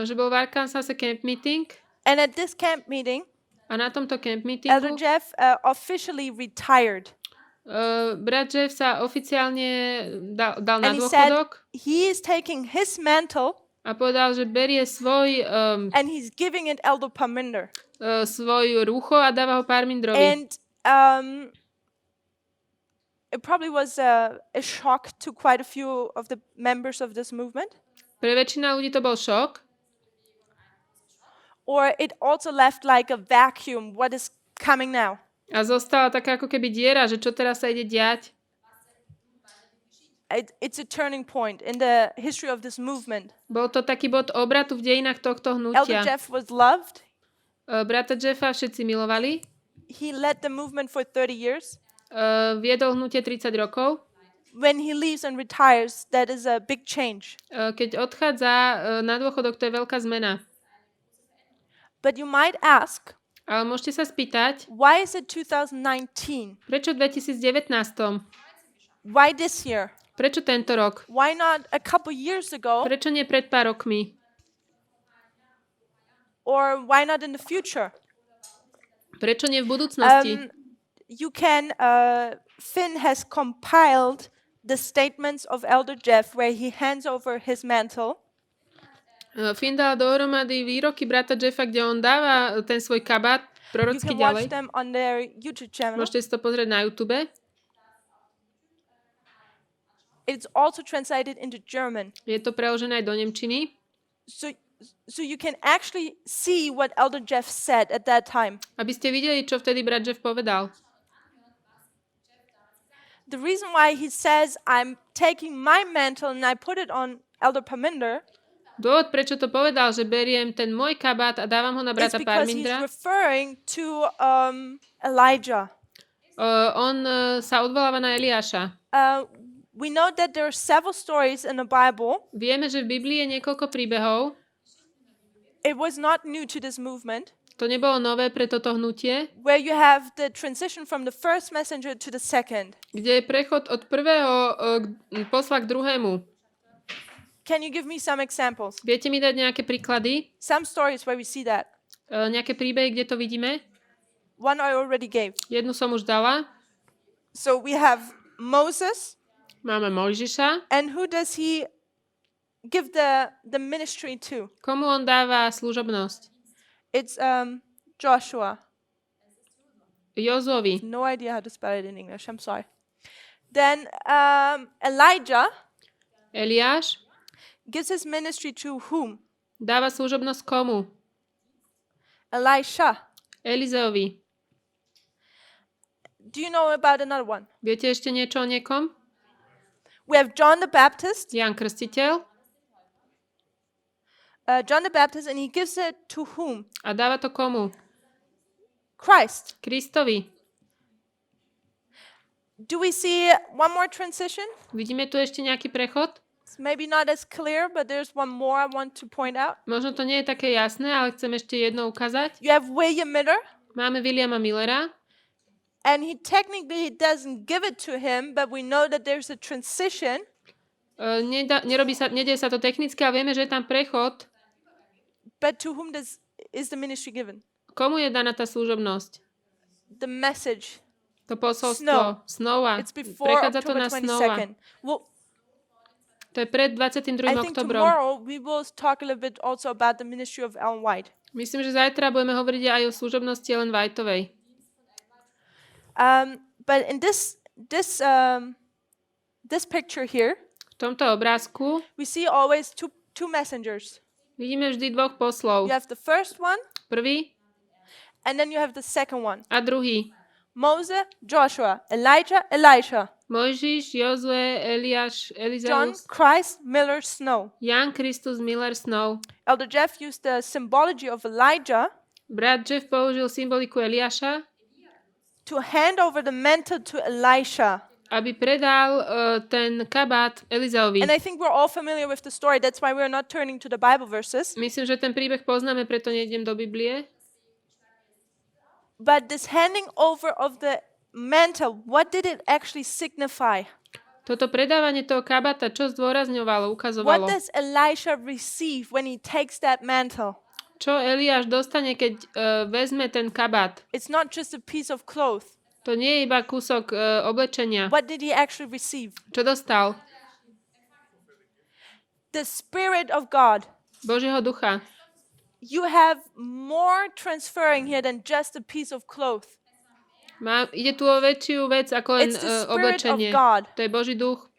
[SPEAKER 2] že bol v Arkansase camp meeting
[SPEAKER 1] and at this camp meeting,
[SPEAKER 2] a na tomto camp
[SPEAKER 1] Elder
[SPEAKER 2] meetingu
[SPEAKER 1] Jeff officially retired.
[SPEAKER 2] brat Jeff sa oficiálne dal na
[SPEAKER 1] And he said
[SPEAKER 2] dôchodok
[SPEAKER 1] he is taking his mantle
[SPEAKER 2] a povedal, že berie
[SPEAKER 1] and he's giving it Elder Parminder.
[SPEAKER 2] svoj rúcho a dáva ho Parmindrovi.
[SPEAKER 1] And it probably was a shock to quite a few of the members of this movement.
[SPEAKER 2] Pre väčšina ľudí to bol šok.
[SPEAKER 1] Or it also left like a vacuum. What is coming now?
[SPEAKER 2] A zostala taká ako keby diera, že čo teraz sa ide diať.
[SPEAKER 1] It's a turning point in the history of this movement.
[SPEAKER 2] Bol to taký bod obratu v dejinách tohto
[SPEAKER 1] Elder
[SPEAKER 2] hnutia.
[SPEAKER 1] Jeff was loved.
[SPEAKER 2] Brata Jeffa všetci milovali.
[SPEAKER 1] He led the movement for 30 years.
[SPEAKER 2] Viedol hnutie 30 rokov.
[SPEAKER 1] When he leaves and retires, that is a big change.
[SPEAKER 2] Keď odchádza na dôchodok, to je veľká zmena.
[SPEAKER 1] But you might ask,
[SPEAKER 2] Ale môžete sa spýtať,
[SPEAKER 1] why is it 2019?
[SPEAKER 2] prečo v 2019?
[SPEAKER 1] Why this year?
[SPEAKER 2] Prečo tento rok?
[SPEAKER 1] Why not a couple years ago?
[SPEAKER 2] Prečo nie pred pár rokmi?
[SPEAKER 1] Or why not in the future?
[SPEAKER 2] Prečo nie v budúcnosti?
[SPEAKER 1] Finn has compiled the statements of Elder Jeff where he hands over his mantle.
[SPEAKER 2] Finn dal dohromady výroky brata Jeffa, kde on dáva ten svoj kabát
[SPEAKER 1] You
[SPEAKER 2] prorocky
[SPEAKER 1] can watch
[SPEAKER 2] ďalej.
[SPEAKER 1] them on their YouTube channel.
[SPEAKER 2] Môžete si to pozrieť na YouTube.
[SPEAKER 1] It's also translated into German.
[SPEAKER 2] Je to preložené aj do nemčiny.
[SPEAKER 1] So you can actually see what Elder Jeff said at that time.
[SPEAKER 2] Aby ste videli, čo vtedy brat Jeff povedal.
[SPEAKER 1] The reason why he says, I'm taking my mantle and I put it on Elder Parminder,
[SPEAKER 2] Dôvod, prečo to povedal, že beriem ten môj kabát a dávam ho na
[SPEAKER 1] is
[SPEAKER 2] brata
[SPEAKER 1] because he's
[SPEAKER 2] Parmindra,
[SPEAKER 1] referring to Elijah.
[SPEAKER 2] on sa odvoláva na Eliáša.
[SPEAKER 1] We know that there are several stories in the Bible.
[SPEAKER 2] Vieme, že v Biblii je niekoľko príbehov.
[SPEAKER 1] It was not new to this movement,
[SPEAKER 2] To nebolo nové pre toto hnutie,
[SPEAKER 1] where you have the transition from the first messenger to the second.
[SPEAKER 2] kde je prechod od prvého posla k druhému.
[SPEAKER 1] Can you give me some examples?
[SPEAKER 2] Viete mi dať nejaké príklady?
[SPEAKER 1] Some stories where we see that.
[SPEAKER 2] Nejaké príbehy, kde to vidíme?
[SPEAKER 1] One I already gave.
[SPEAKER 2] Jednu som už dala.
[SPEAKER 1] So we have Moses,
[SPEAKER 2] Máme Mojžiša.
[SPEAKER 1] and who does he give the ministry to?
[SPEAKER 2] Komu on dáva služobnosť?
[SPEAKER 1] It's Joshua.
[SPEAKER 2] Jozovi.
[SPEAKER 1] No idea how to spell it in English. I'm sorry. Then Elijah
[SPEAKER 2] Eliáš
[SPEAKER 1] gives his ministry to whom?
[SPEAKER 2] dáva služobnosť komu?
[SPEAKER 1] Elisha.
[SPEAKER 2] Elizeovi.
[SPEAKER 1] Do you know about another one?
[SPEAKER 2] Viete ešte niečo o niekom?
[SPEAKER 1] We have John the Baptist.
[SPEAKER 2] Ján Krstiteľ.
[SPEAKER 1] John the Baptist, and he gives it to whom?
[SPEAKER 2] A dáva to komu?
[SPEAKER 1] Christ.
[SPEAKER 2] Kristovi.
[SPEAKER 1] Do we see one more transition?
[SPEAKER 2] Vidíme tu ešte nejaký prechod?
[SPEAKER 1] It's maybe not as clear, but there's one more I want to point out.
[SPEAKER 2] Možno to nie je také jasné, ale chcem ešte jedno ukázať.
[SPEAKER 1] You have William Miller,
[SPEAKER 2] Máme Williama Millera.
[SPEAKER 1] and he technically doesn't give it to him, but we know that there's a transition.
[SPEAKER 2] Nedieje sa to technicky, ale vieme, že je tam prechod.
[SPEAKER 1] But to whom is the ministry given?
[SPEAKER 2] Komu je daná tá služobnosť?
[SPEAKER 1] The message.
[SPEAKER 2] To posolstvo. Snowa.
[SPEAKER 1] It's before
[SPEAKER 2] Prechádza to
[SPEAKER 1] October
[SPEAKER 2] na Snowa.
[SPEAKER 1] 22nd. Well,
[SPEAKER 2] To je pred 22.
[SPEAKER 1] I think
[SPEAKER 2] oktobrom.
[SPEAKER 1] tomorrow we will talk a little bit also about the ministry of Ellen White.
[SPEAKER 2] Myslím, že zajtra budeme hovoriť aj o služobnosti Ellen Whiteovej.
[SPEAKER 1] But in this picture here,
[SPEAKER 2] V tomto obrázku
[SPEAKER 1] we see always two messengers.
[SPEAKER 2] vidíme vždy dvoch poslov.
[SPEAKER 1] You have the first one,
[SPEAKER 2] Prvý
[SPEAKER 1] and then you have the second one.
[SPEAKER 2] a druhý.
[SPEAKER 1] Moses, Joshua, Elijah, Elisha,
[SPEAKER 2] Mojžiš, Jozue, Eliáš,
[SPEAKER 1] John,
[SPEAKER 2] Elizeus,
[SPEAKER 1] Christ, Miller, Snow.
[SPEAKER 2] Jan, Kristus, Miller, Snow.
[SPEAKER 1] Elder Jeff used the symbology of Elijah
[SPEAKER 2] Brat Jeff použil symboliku Eliáša,
[SPEAKER 1] to hand over the mantle to Elisha.
[SPEAKER 2] aby predal ten kabát Elizeovi.
[SPEAKER 1] And I think we're all familiar with the story. That's why we're not turning to the Bible verses.
[SPEAKER 2] Myslím, že ten príbeh poznáme, preto nejdem do Biblie.
[SPEAKER 1] But this handing over of the mantle, what did it actually signify?
[SPEAKER 2] Toto predávanie toho kabáta, čo zdôrazňovalo,
[SPEAKER 1] What
[SPEAKER 2] ukazovalo?
[SPEAKER 1] does Elisha receive when he takes that mantle?
[SPEAKER 2] Čo Eliáš dostane, keď vezme ten kabát?
[SPEAKER 1] It's not just a piece of cloth.
[SPEAKER 2] To nie je iba kúsok oblečenia.
[SPEAKER 1] What did he actually receive?
[SPEAKER 2] Čo dostal?
[SPEAKER 1] The Spirit of God.
[SPEAKER 2] Božieho ducha.
[SPEAKER 1] You have more transferring here than just a piece of cloth.
[SPEAKER 2] Ide tu o väčšiu vec ako len
[SPEAKER 1] It's the Spirit of
[SPEAKER 2] oblečenie.
[SPEAKER 1] God.
[SPEAKER 2] To je Boží duch.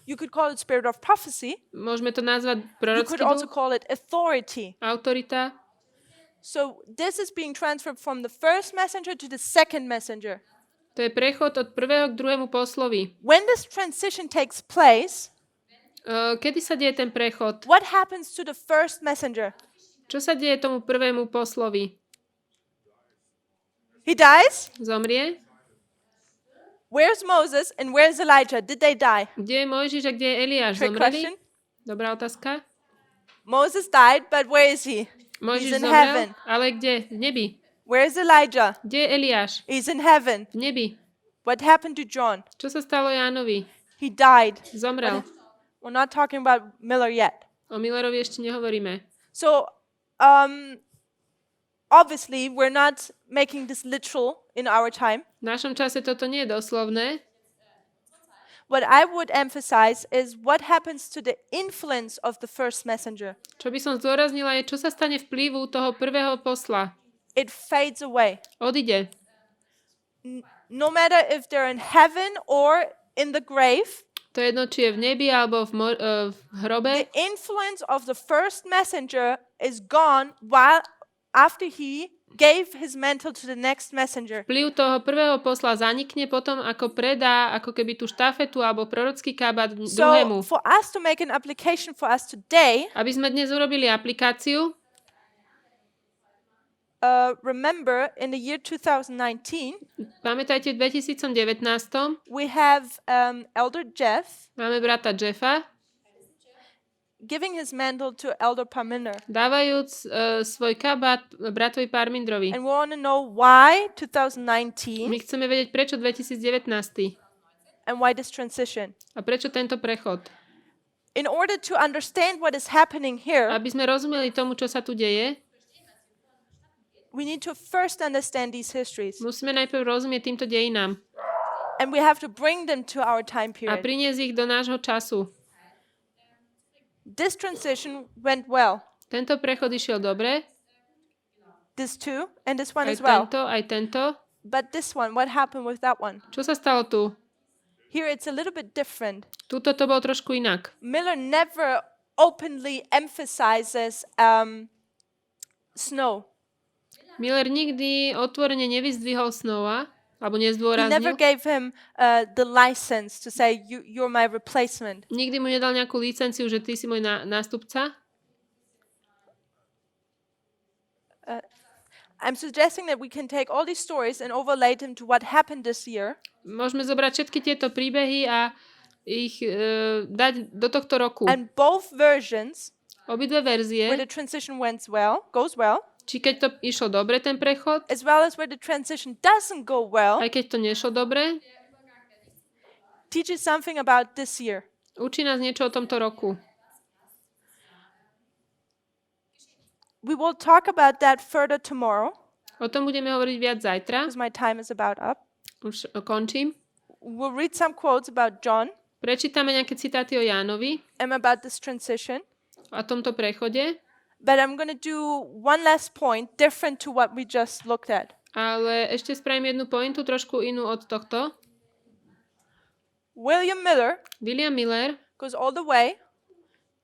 [SPEAKER 1] You could call it spirit of prophecy.
[SPEAKER 2] Môžeme to nazvať
[SPEAKER 1] You
[SPEAKER 2] prorocký
[SPEAKER 1] could also
[SPEAKER 2] duch,
[SPEAKER 1] call it authority.
[SPEAKER 2] autorita.
[SPEAKER 1] So this is being transferred from the first messenger to the second messenger.
[SPEAKER 2] To je prechod od prvého k druhému poslovi.
[SPEAKER 1] When this transition takes place,
[SPEAKER 2] Kedy sa deje ten prechod?
[SPEAKER 1] what happens to the first messenger?
[SPEAKER 2] Čo sa deje tomu prvému poslovi?
[SPEAKER 1] He dies.
[SPEAKER 2] Zomrie?
[SPEAKER 1] Where's Moses and where's Elijah? Did they die?
[SPEAKER 2] Kde je Mojžiš a kde je Eliáš?
[SPEAKER 1] Trick
[SPEAKER 2] Zomreli?
[SPEAKER 1] question.
[SPEAKER 2] Dobrá otázka.
[SPEAKER 1] Moses died, but where is he?
[SPEAKER 2] Mojžiš
[SPEAKER 1] He's in
[SPEAKER 2] zomrel,
[SPEAKER 1] heaven.
[SPEAKER 2] ale kde? V nebi.
[SPEAKER 1] Where's Elijah?
[SPEAKER 2] Kde je Eliáš?
[SPEAKER 1] He's in heaven.
[SPEAKER 2] V nebi.
[SPEAKER 1] What happened to John?
[SPEAKER 2] Čo sa stalo Jánovi?
[SPEAKER 1] He died.
[SPEAKER 2] Zomrel.
[SPEAKER 1] We're not talking about Miller yet.
[SPEAKER 2] O Millerovi ešte nehovoríme.
[SPEAKER 1] So, obviously, we're not making this literal in our time.
[SPEAKER 2] V našom čase toto nie je doslovné.
[SPEAKER 1] What I would emphasize is what happens to the influence of the first messenger.
[SPEAKER 2] Čo by som zdôraznila je, čo sa stane vplyvu toho prvého posla.
[SPEAKER 1] It fades away.
[SPEAKER 2] Odíde.
[SPEAKER 1] No matter if they're in heaven or in the grave,
[SPEAKER 2] To je jedno, či je v nebi alebo v hrobe.
[SPEAKER 1] the influence of the first messenger is gone while after he gave his mantle to the next messenger.
[SPEAKER 2] Vplyv toho prvého posla zanikne potom, ako predá ako keby tú štafetu alebo prorocký kabát
[SPEAKER 1] So
[SPEAKER 2] druhému.
[SPEAKER 1] for us to make an application for us today,
[SPEAKER 2] Aby sme dnes urobili aplikáciu,
[SPEAKER 1] remember in the year 2019,
[SPEAKER 2] pamätajte, v 2019
[SPEAKER 1] we have Elder Jeff
[SPEAKER 2] máme brata Jeffa,
[SPEAKER 1] giving his mantle to Elder Parminder.
[SPEAKER 2] dávajúc svoj kabát bratovi Parmindrovi.
[SPEAKER 1] And we want to know why
[SPEAKER 2] My
[SPEAKER 1] 2019
[SPEAKER 2] chceme vedieť, prečo 2019
[SPEAKER 1] and why this transition.
[SPEAKER 2] a prečo tento prechod.
[SPEAKER 1] In order to understand what is happening here,
[SPEAKER 2] Aby sme rozumeli tomu, čo sa tu deje,
[SPEAKER 1] we need to first understand these histories.
[SPEAKER 2] musíme najprv rozumieť týmto dejinám
[SPEAKER 1] And we have to bring them to our time
[SPEAKER 2] a
[SPEAKER 1] period.
[SPEAKER 2] priniesť ich do nášho času.
[SPEAKER 1] This transition went well.
[SPEAKER 2] Tento prechod išiel dobre,
[SPEAKER 1] This too, and this one
[SPEAKER 2] aj
[SPEAKER 1] as well.
[SPEAKER 2] aj tento.
[SPEAKER 1] But this one, what happened with that one?
[SPEAKER 2] Čo sa stalo tu?
[SPEAKER 1] Here it's a little bit different.
[SPEAKER 2] Tuto to bolo trošku inak.
[SPEAKER 1] Miller never openly emphasizes snow.
[SPEAKER 2] Miller nikdy otvorene nevyzdvihol Snowa, alebo
[SPEAKER 1] He never
[SPEAKER 2] nezdôraznil.
[SPEAKER 1] gave him the license to say, you're my replacement.
[SPEAKER 2] Nikdy mu nedal nejakú licenciu, že ty si môj nástupca.
[SPEAKER 1] I'm suggesting that we can take all these stories and overlay them to what happened this year.
[SPEAKER 2] Môžeme zobrať všetky tieto príbehy a ich dať do tohto roku.
[SPEAKER 1] And both versions,
[SPEAKER 2] Obidve verzie,
[SPEAKER 1] where the transition goes well,
[SPEAKER 2] či keď to išlo dobre, ten prechod,
[SPEAKER 1] as well as where the transition doesn't go well,
[SPEAKER 2] aj keď to nešlo dobre,
[SPEAKER 1] teaches something about this year.
[SPEAKER 2] učí nás niečo o tomto roku.
[SPEAKER 1] We will talk about that further tomorrow,
[SPEAKER 2] O tom budeme hovoriť viac zajtra.
[SPEAKER 1] because my time is about up.
[SPEAKER 2] Už končím.
[SPEAKER 1] We'll read some quotes about John
[SPEAKER 2] Prečítame nejaké citáty o Jánovi
[SPEAKER 1] and about this transition.
[SPEAKER 2] a tomto prechode,
[SPEAKER 1] But I'm going to do one last point different to what we just looked at.
[SPEAKER 2] ale ešte spravím jednu pointu, trošku inú od tohto.
[SPEAKER 1] William Miller
[SPEAKER 2] goes
[SPEAKER 1] all the way.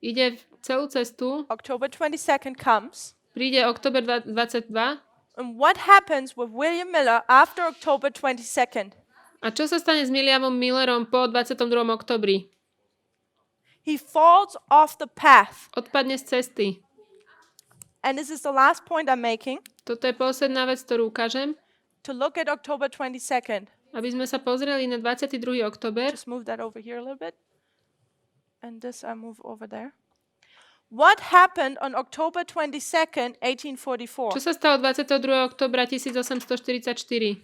[SPEAKER 2] ide celú cestu,
[SPEAKER 1] October 22nd comes.
[SPEAKER 2] príde október 22.
[SPEAKER 1] And what happens with William Miller after October 22nd?
[SPEAKER 2] A čo sa stane s Williamom Millerom po 22. oktobri?
[SPEAKER 1] He falls off the path.
[SPEAKER 2] Odpadne z cesty.
[SPEAKER 1] And this is the last point I'm making,
[SPEAKER 2] Toto je posledná vec, ktorú ukážem,
[SPEAKER 1] to look at October 22nd.
[SPEAKER 2] aby sme sa pozreli na 22. október.
[SPEAKER 1] Just move that over here a little bit. And this I move over there. What happened on October 22nd, 1844?
[SPEAKER 2] Čo sa stalo 22. októbra 1844?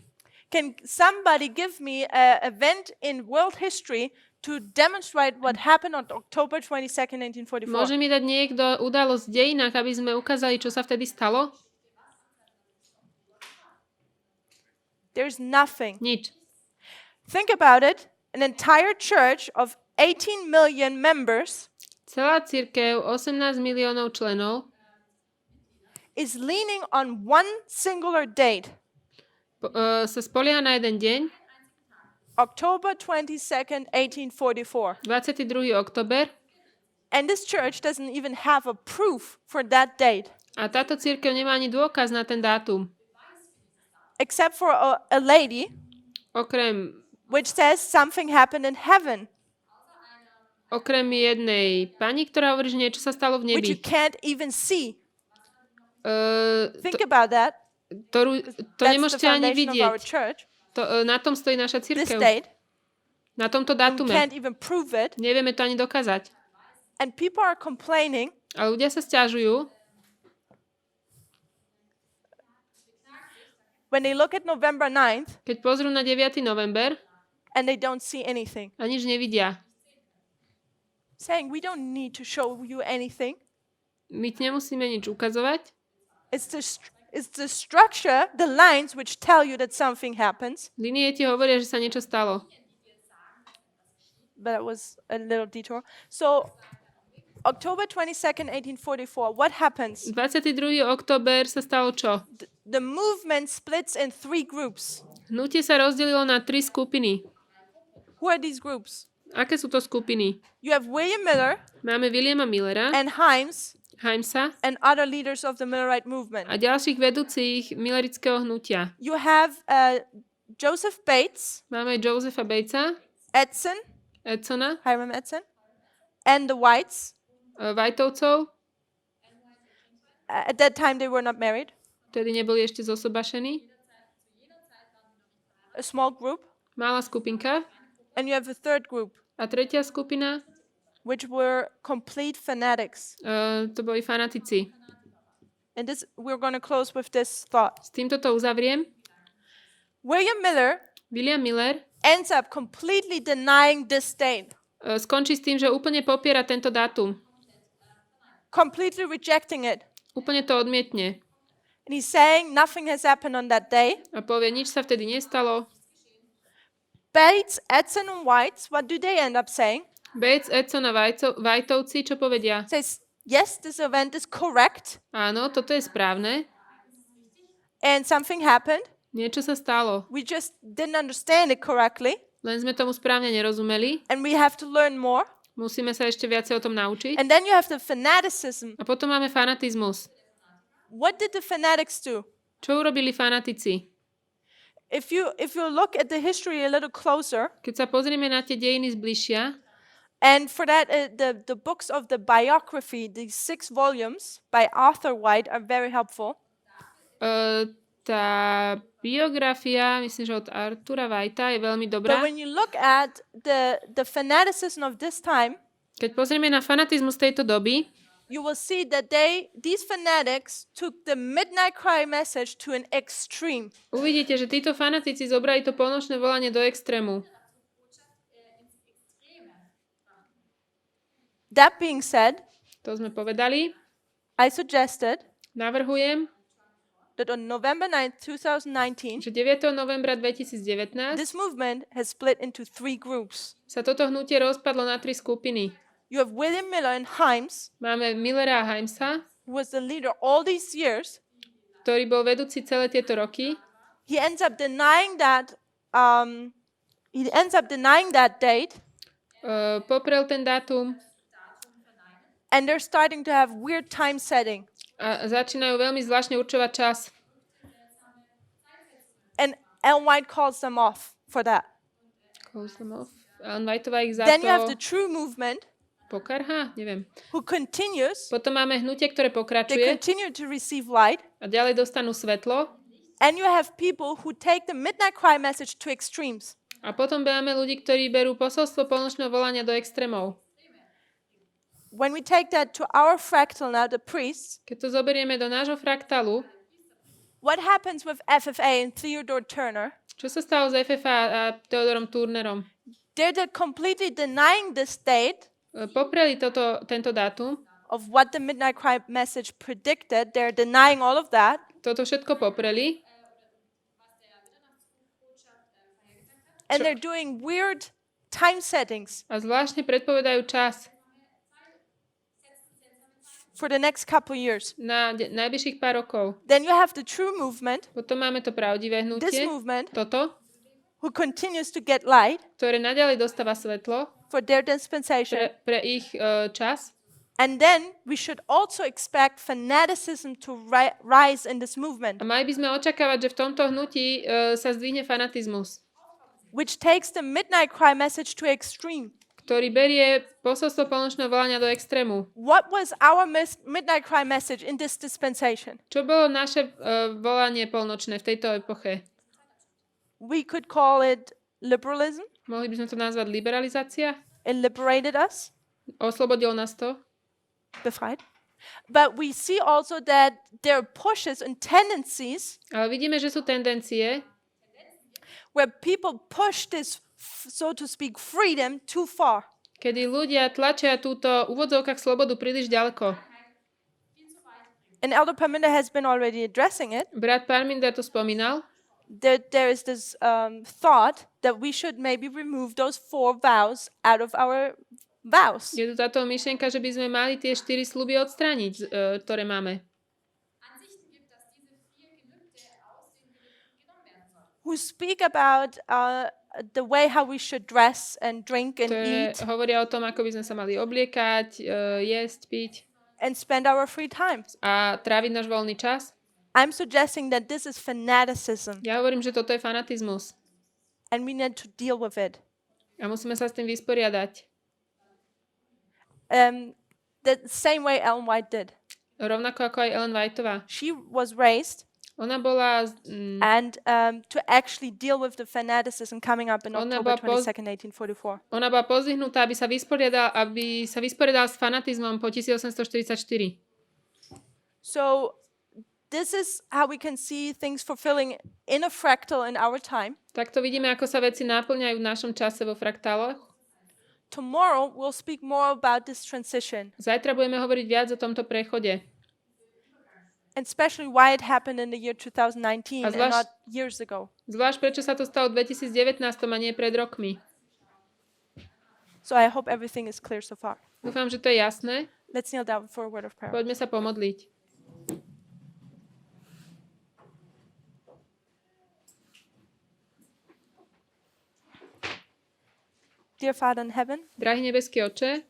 [SPEAKER 1] Can somebody give me an event in world history to demonstrate what happened on October 22nd, 1844?
[SPEAKER 2] Môže mi dať niekto udalosť v dejinách, aby sme ukázali, čo sa vtedy stalo?
[SPEAKER 1] There's nothing.
[SPEAKER 2] Nič.
[SPEAKER 1] Think about it. An entire church of 18 million members
[SPEAKER 2] Celá cirkev, 18 miliónov členov,
[SPEAKER 1] is leaning on one singular date,
[SPEAKER 2] sa spolieha na jeden deň,
[SPEAKER 1] October 22nd, 1844.
[SPEAKER 2] 22. október,
[SPEAKER 1] And this church doesn't even have a proof for that date,
[SPEAKER 2] a táto cirkev nemá ani dôkaz na ten dátum.
[SPEAKER 1] except for a lady
[SPEAKER 2] Okrem
[SPEAKER 1] which says something happened in heaven,
[SPEAKER 2] jednej pani, ktorá hovorí, že niečo sa stalo v
[SPEAKER 1] which you
[SPEAKER 2] nebi.
[SPEAKER 1] can't even see. Think
[SPEAKER 2] To
[SPEAKER 1] about that.
[SPEAKER 2] to
[SPEAKER 1] That's the
[SPEAKER 2] nemôžete ani
[SPEAKER 1] foundation of our
[SPEAKER 2] vidieť.
[SPEAKER 1] church.
[SPEAKER 2] Na tom stojí naša
[SPEAKER 1] This
[SPEAKER 2] cirkev.
[SPEAKER 1] date,
[SPEAKER 2] Na tomto
[SPEAKER 1] we
[SPEAKER 2] dátume.
[SPEAKER 1] can't even prove it.
[SPEAKER 2] Nevieme to ani dokázať.
[SPEAKER 1] And people are complaining
[SPEAKER 2] A ľudia sa sťažujú,
[SPEAKER 1] when they look at November 9th
[SPEAKER 2] keď pozrú na 9. november
[SPEAKER 1] and they don't see anything.
[SPEAKER 2] a nič nevidia.
[SPEAKER 1] Saying we don't need to show you anything.
[SPEAKER 2] My ti nemusíme nič ukazovať.
[SPEAKER 1] It's the structure, the lines which tell you that something happens.
[SPEAKER 2] Linie ti hovoria, že sa niečo stalo.
[SPEAKER 1] But it was a little detour. So, October 22nd, 1844, what happens?
[SPEAKER 2] 22. október sa stalo čo?
[SPEAKER 1] The movement splits in 3 groups.
[SPEAKER 2] Hnutie sa rozdelilo na 3 skupiny.
[SPEAKER 1] Who are these groups?
[SPEAKER 2] Aké sú to skupiny?
[SPEAKER 1] You have William Miller
[SPEAKER 2] Máme Williama Millera,
[SPEAKER 1] and
[SPEAKER 2] Heimsa
[SPEAKER 1] and other leaders of the Millerite movement.
[SPEAKER 2] a ďalších vedúcich millerického hnutia.
[SPEAKER 1] You have Joseph Bates,
[SPEAKER 2] Máme Josepha Batesa, Edsona,
[SPEAKER 1] Hiram Edson, and the Whites.
[SPEAKER 2] Whiteovcov,
[SPEAKER 1] At that time, they were not married.
[SPEAKER 2] vtedy neboli ešte zosobašení.
[SPEAKER 1] A small group.
[SPEAKER 2] Malá skupinka.
[SPEAKER 1] And you have a third group,
[SPEAKER 2] A tretia skupina,
[SPEAKER 1] which were complete fanatics.
[SPEAKER 2] to boli fanatici.
[SPEAKER 1] And we're going to close with this thought.
[SPEAKER 2] S týmto to uzavriem.
[SPEAKER 1] William Miller
[SPEAKER 2] William Miller
[SPEAKER 1] ends up completely denying this date,
[SPEAKER 2] skončí s tým, že úplne popiera tento dátum.
[SPEAKER 1] completely rejecting it.
[SPEAKER 2] Úplne to odmietne.
[SPEAKER 1] And he's saying nothing has happened on that day.
[SPEAKER 2] A povie, nič sa vtedy nestalo.
[SPEAKER 1] Bates, Edson, and Whites, what do they end up saying?
[SPEAKER 2] Bates, Edson a Whiteovci, čo povedia?
[SPEAKER 1] Says, yes, this event is correct,
[SPEAKER 2] Áno, toto je správne.
[SPEAKER 1] and something happened.
[SPEAKER 2] Niečo sa stalo.
[SPEAKER 1] We just didn't understand it correctly,
[SPEAKER 2] Len sme tomu správne nerozumeli.
[SPEAKER 1] and we have to learn more.
[SPEAKER 2] Musíme sa ešte viacej o tom naučiť.
[SPEAKER 1] And then you have the fanaticism.
[SPEAKER 2] A potom máme fanatizmus.
[SPEAKER 1] What did the fanatics do?
[SPEAKER 2] Čo urobili fanatici?
[SPEAKER 1] If you look at the history a little closer,
[SPEAKER 2] Keď sa pozrieme na tie dejiny zbližšia,
[SPEAKER 1] and for that, the books of the biography, the 6 volumes by Arthur White, are very helpful.
[SPEAKER 2] Tá biografia, myslím, že od Artura Whitea je veľmi
[SPEAKER 1] But
[SPEAKER 2] dobrá.
[SPEAKER 1] when you look at the fanaticism of this time,
[SPEAKER 2] Keď pozrieme na fanatizmus tejto doby,
[SPEAKER 1] you will see that these fanatics took the midnight cry message to an extreme.
[SPEAKER 2] uvidíte, že títo fanatici zobrali to polnočné volanie do extrému.
[SPEAKER 1] That being said,
[SPEAKER 2] To sme povedali.
[SPEAKER 1] I suggested
[SPEAKER 2] Navrhujem,
[SPEAKER 1] that on November 9th, 2019,
[SPEAKER 2] že 9. novembra 2019
[SPEAKER 1] this movement has split into 3 groups.
[SPEAKER 2] sa toto hnutie rozpadlo na 3 skupiny.
[SPEAKER 1] You have William Miller and Himes,
[SPEAKER 2] Máme Millera a Heimsa,
[SPEAKER 1] who was the leader all these years.
[SPEAKER 2] ktorý bol vedúci celé tieto roky.
[SPEAKER 1] He ends up denying that. Date,
[SPEAKER 2] Poprel ten dátum
[SPEAKER 1] and they're starting to have weird time setting.
[SPEAKER 2] a začínajú veľmi zvláštne určovať čas.
[SPEAKER 1] And Ellen White calls them off for that.
[SPEAKER 2] Ellen Whiteová ich za
[SPEAKER 1] Then you have the
[SPEAKER 2] to
[SPEAKER 1] true movement,
[SPEAKER 2] pokarhá? Neviem.
[SPEAKER 1] who continues.
[SPEAKER 2] Potom máme hnutie, ktoré
[SPEAKER 1] They
[SPEAKER 2] pokračuje
[SPEAKER 1] continue to receive light.
[SPEAKER 2] a ďalej dostanú svetlo.
[SPEAKER 1] And you have people who take the midnight cry message to extremes.
[SPEAKER 2] A potom máme ľudí, ktorí berú posolstvo polnočného volania do extrémov.
[SPEAKER 1] When we take that to our fractal now, the priests,
[SPEAKER 2] Keď to zoberieme do nášho fraktálu,
[SPEAKER 1] what happens with FFA and Theodore Turner?
[SPEAKER 2] čo sa stalo s FFA a Theodorom Turnerom?
[SPEAKER 1] They're completely denying this date
[SPEAKER 2] Popreli tento dátum,
[SPEAKER 1] of what the midnight cry message predicted. They're denying all of that.
[SPEAKER 2] toto všetko popreli
[SPEAKER 1] And they're doing weird time settings
[SPEAKER 2] a zvláštne predpovedajú čas
[SPEAKER 1] for the next couple years.
[SPEAKER 2] na najbližších pár rokov.
[SPEAKER 1] Then you have the true movement,
[SPEAKER 2] Potom máme to pravdivé
[SPEAKER 1] this
[SPEAKER 2] hnutie,
[SPEAKER 1] movement,
[SPEAKER 2] toto,
[SPEAKER 1] who continues to get light
[SPEAKER 2] ktoré naďalej dostáva svetlo
[SPEAKER 1] for their dispensation.
[SPEAKER 2] pre ich čas.
[SPEAKER 1] And then we should also expect fanaticism to rise in this movement,
[SPEAKER 2] A mali by sme očakávať, že v tomto hnutí sa zdvihne fanatizmus,
[SPEAKER 1] which takes the midnight cry message to extreme.
[SPEAKER 2] ktorý berie posolstvo polnočného volania do extrému.
[SPEAKER 1] What was our midnight cry message in this dispensation?
[SPEAKER 2] Čo bolo naše volanie polnočné v tejto epoche?
[SPEAKER 1] We could call it liberalism.
[SPEAKER 2] Mohli by sme to nazvať liberalizácia?
[SPEAKER 1] It liberated us,
[SPEAKER 2] Oslobodilo nás to?
[SPEAKER 1] befreit. But we see also that there are pushes and tendencies
[SPEAKER 2] Ale vidíme, že sú tendencie,
[SPEAKER 1] where people push this, so to speak, freedom too far.
[SPEAKER 2] kedy ľudia tlačia túto v úvodzovkách slobodu príliš ďaleko.
[SPEAKER 1] And Elder Parminder has been already addressing it.
[SPEAKER 2] Brat Parminder to spomínal,
[SPEAKER 1] That there is this thought that we should maybe remove those 4 vows out of our vows.
[SPEAKER 2] je tu táto myšlienka, že by sme mali tie 4 sľuby odstrániť, ktoré máme.
[SPEAKER 1] Who speak about the way how we should dress and drink and
[SPEAKER 2] Ktoré
[SPEAKER 1] eat
[SPEAKER 2] hovoria o tom, ako by sme sa mali obliekať, jesť, piť
[SPEAKER 1] and spend our free time.
[SPEAKER 2] a tráviť náš voľný čas.
[SPEAKER 1] I'm suggesting that this is fanaticism
[SPEAKER 2] Ja hovorím, že toto je fanatizmus
[SPEAKER 1] and we need to deal with it.
[SPEAKER 2] a musíme sa s tým vysporiadať.
[SPEAKER 1] The same way Ellen White did.
[SPEAKER 2] Rovnako ako aj Ellen Whiteová.
[SPEAKER 1] She was raised
[SPEAKER 2] Ona bola
[SPEAKER 1] and to actually deal with the fanaticism coming up in
[SPEAKER 2] Ona
[SPEAKER 1] October
[SPEAKER 2] bola
[SPEAKER 1] 22nd, 1844.
[SPEAKER 2] Ona bola pozdvihnutá, aby sa vysporiadala s fanatizmom po 1844.
[SPEAKER 1] So this is how we can see things fulfilling in a fractal in our time.
[SPEAKER 2] Takto vidíme, ako sa veci náplňajú v našom čase vo fraktáloch.
[SPEAKER 1] Tomorrow we'll speak more about this transition,
[SPEAKER 2] Zajtra budeme hovoriť viac o tomto prechode.
[SPEAKER 1] and especially why it happened in the year 2019 and
[SPEAKER 2] zvlášť-
[SPEAKER 1] not years ago.
[SPEAKER 2] Zvlášť, prečo sa to stalo v 2019 a nie pred rokmi.
[SPEAKER 1] So I hope everything is clear so far.
[SPEAKER 2] Dúfam, že to je jasné.
[SPEAKER 1] Let's kneel down for a word of prayer.
[SPEAKER 2] Poďme sa pomodliť.
[SPEAKER 1] Dear Father in heaven,
[SPEAKER 2] Drahý nebeský Otče,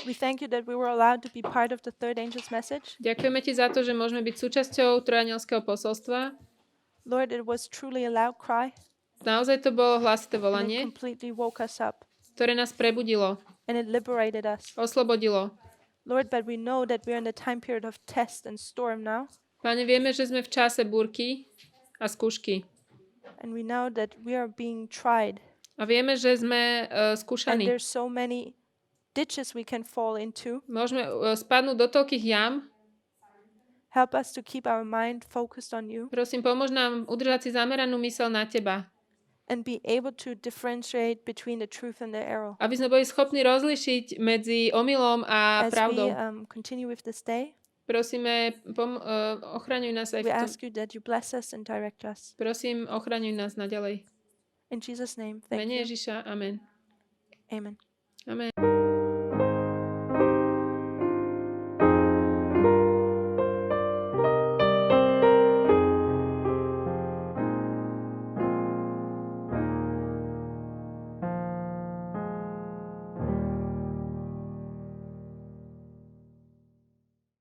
[SPEAKER 1] we thank you that we were allowed to be part of the third angel's message.
[SPEAKER 2] ďakujeme Ti za to, že môžeme byť súčasťou trojanielského posolstva.
[SPEAKER 1] Lord, it was truly a loud cry
[SPEAKER 2] Naozaj to bolo hlasité
[SPEAKER 1] and it
[SPEAKER 2] volanie,
[SPEAKER 1] completely woke us up
[SPEAKER 2] ktoré nás prebudilo,
[SPEAKER 1] and it liberated us.
[SPEAKER 2] oslobodilo.
[SPEAKER 1] Lord, but we know that we're in the time period of test and storm now.
[SPEAKER 2] Pane, vieme, že sme v čase búrky a skúšky.
[SPEAKER 1] And we know that we are being tried.
[SPEAKER 2] A vieme, že sme
[SPEAKER 1] And
[SPEAKER 2] skúšaní.
[SPEAKER 1] there's so many ditches we can fall into.
[SPEAKER 2] Môžeme spadnúť do toľkých jam.
[SPEAKER 1] Help us to keep our mind focused on you
[SPEAKER 2] Prosím, pomôž nám udržať si zameranú myseľ na teba.
[SPEAKER 1] and be able to differentiate between the truth and the error.
[SPEAKER 2] Aby sme boli schopní rozlišiť medzi omylom a
[SPEAKER 1] As
[SPEAKER 2] pravdou.
[SPEAKER 1] we continue with this day,
[SPEAKER 2] Prosíme, ochraňuj nás aj v
[SPEAKER 1] we
[SPEAKER 2] tom.
[SPEAKER 1] ask you that you bless us and direct us.
[SPEAKER 2] Prosím, ochraňuj nás naďalej.
[SPEAKER 1] In Jesus' name,
[SPEAKER 2] V
[SPEAKER 1] thank
[SPEAKER 2] mene
[SPEAKER 1] you.
[SPEAKER 2] Ježiša, amen.
[SPEAKER 1] Amen.
[SPEAKER 2] Amen.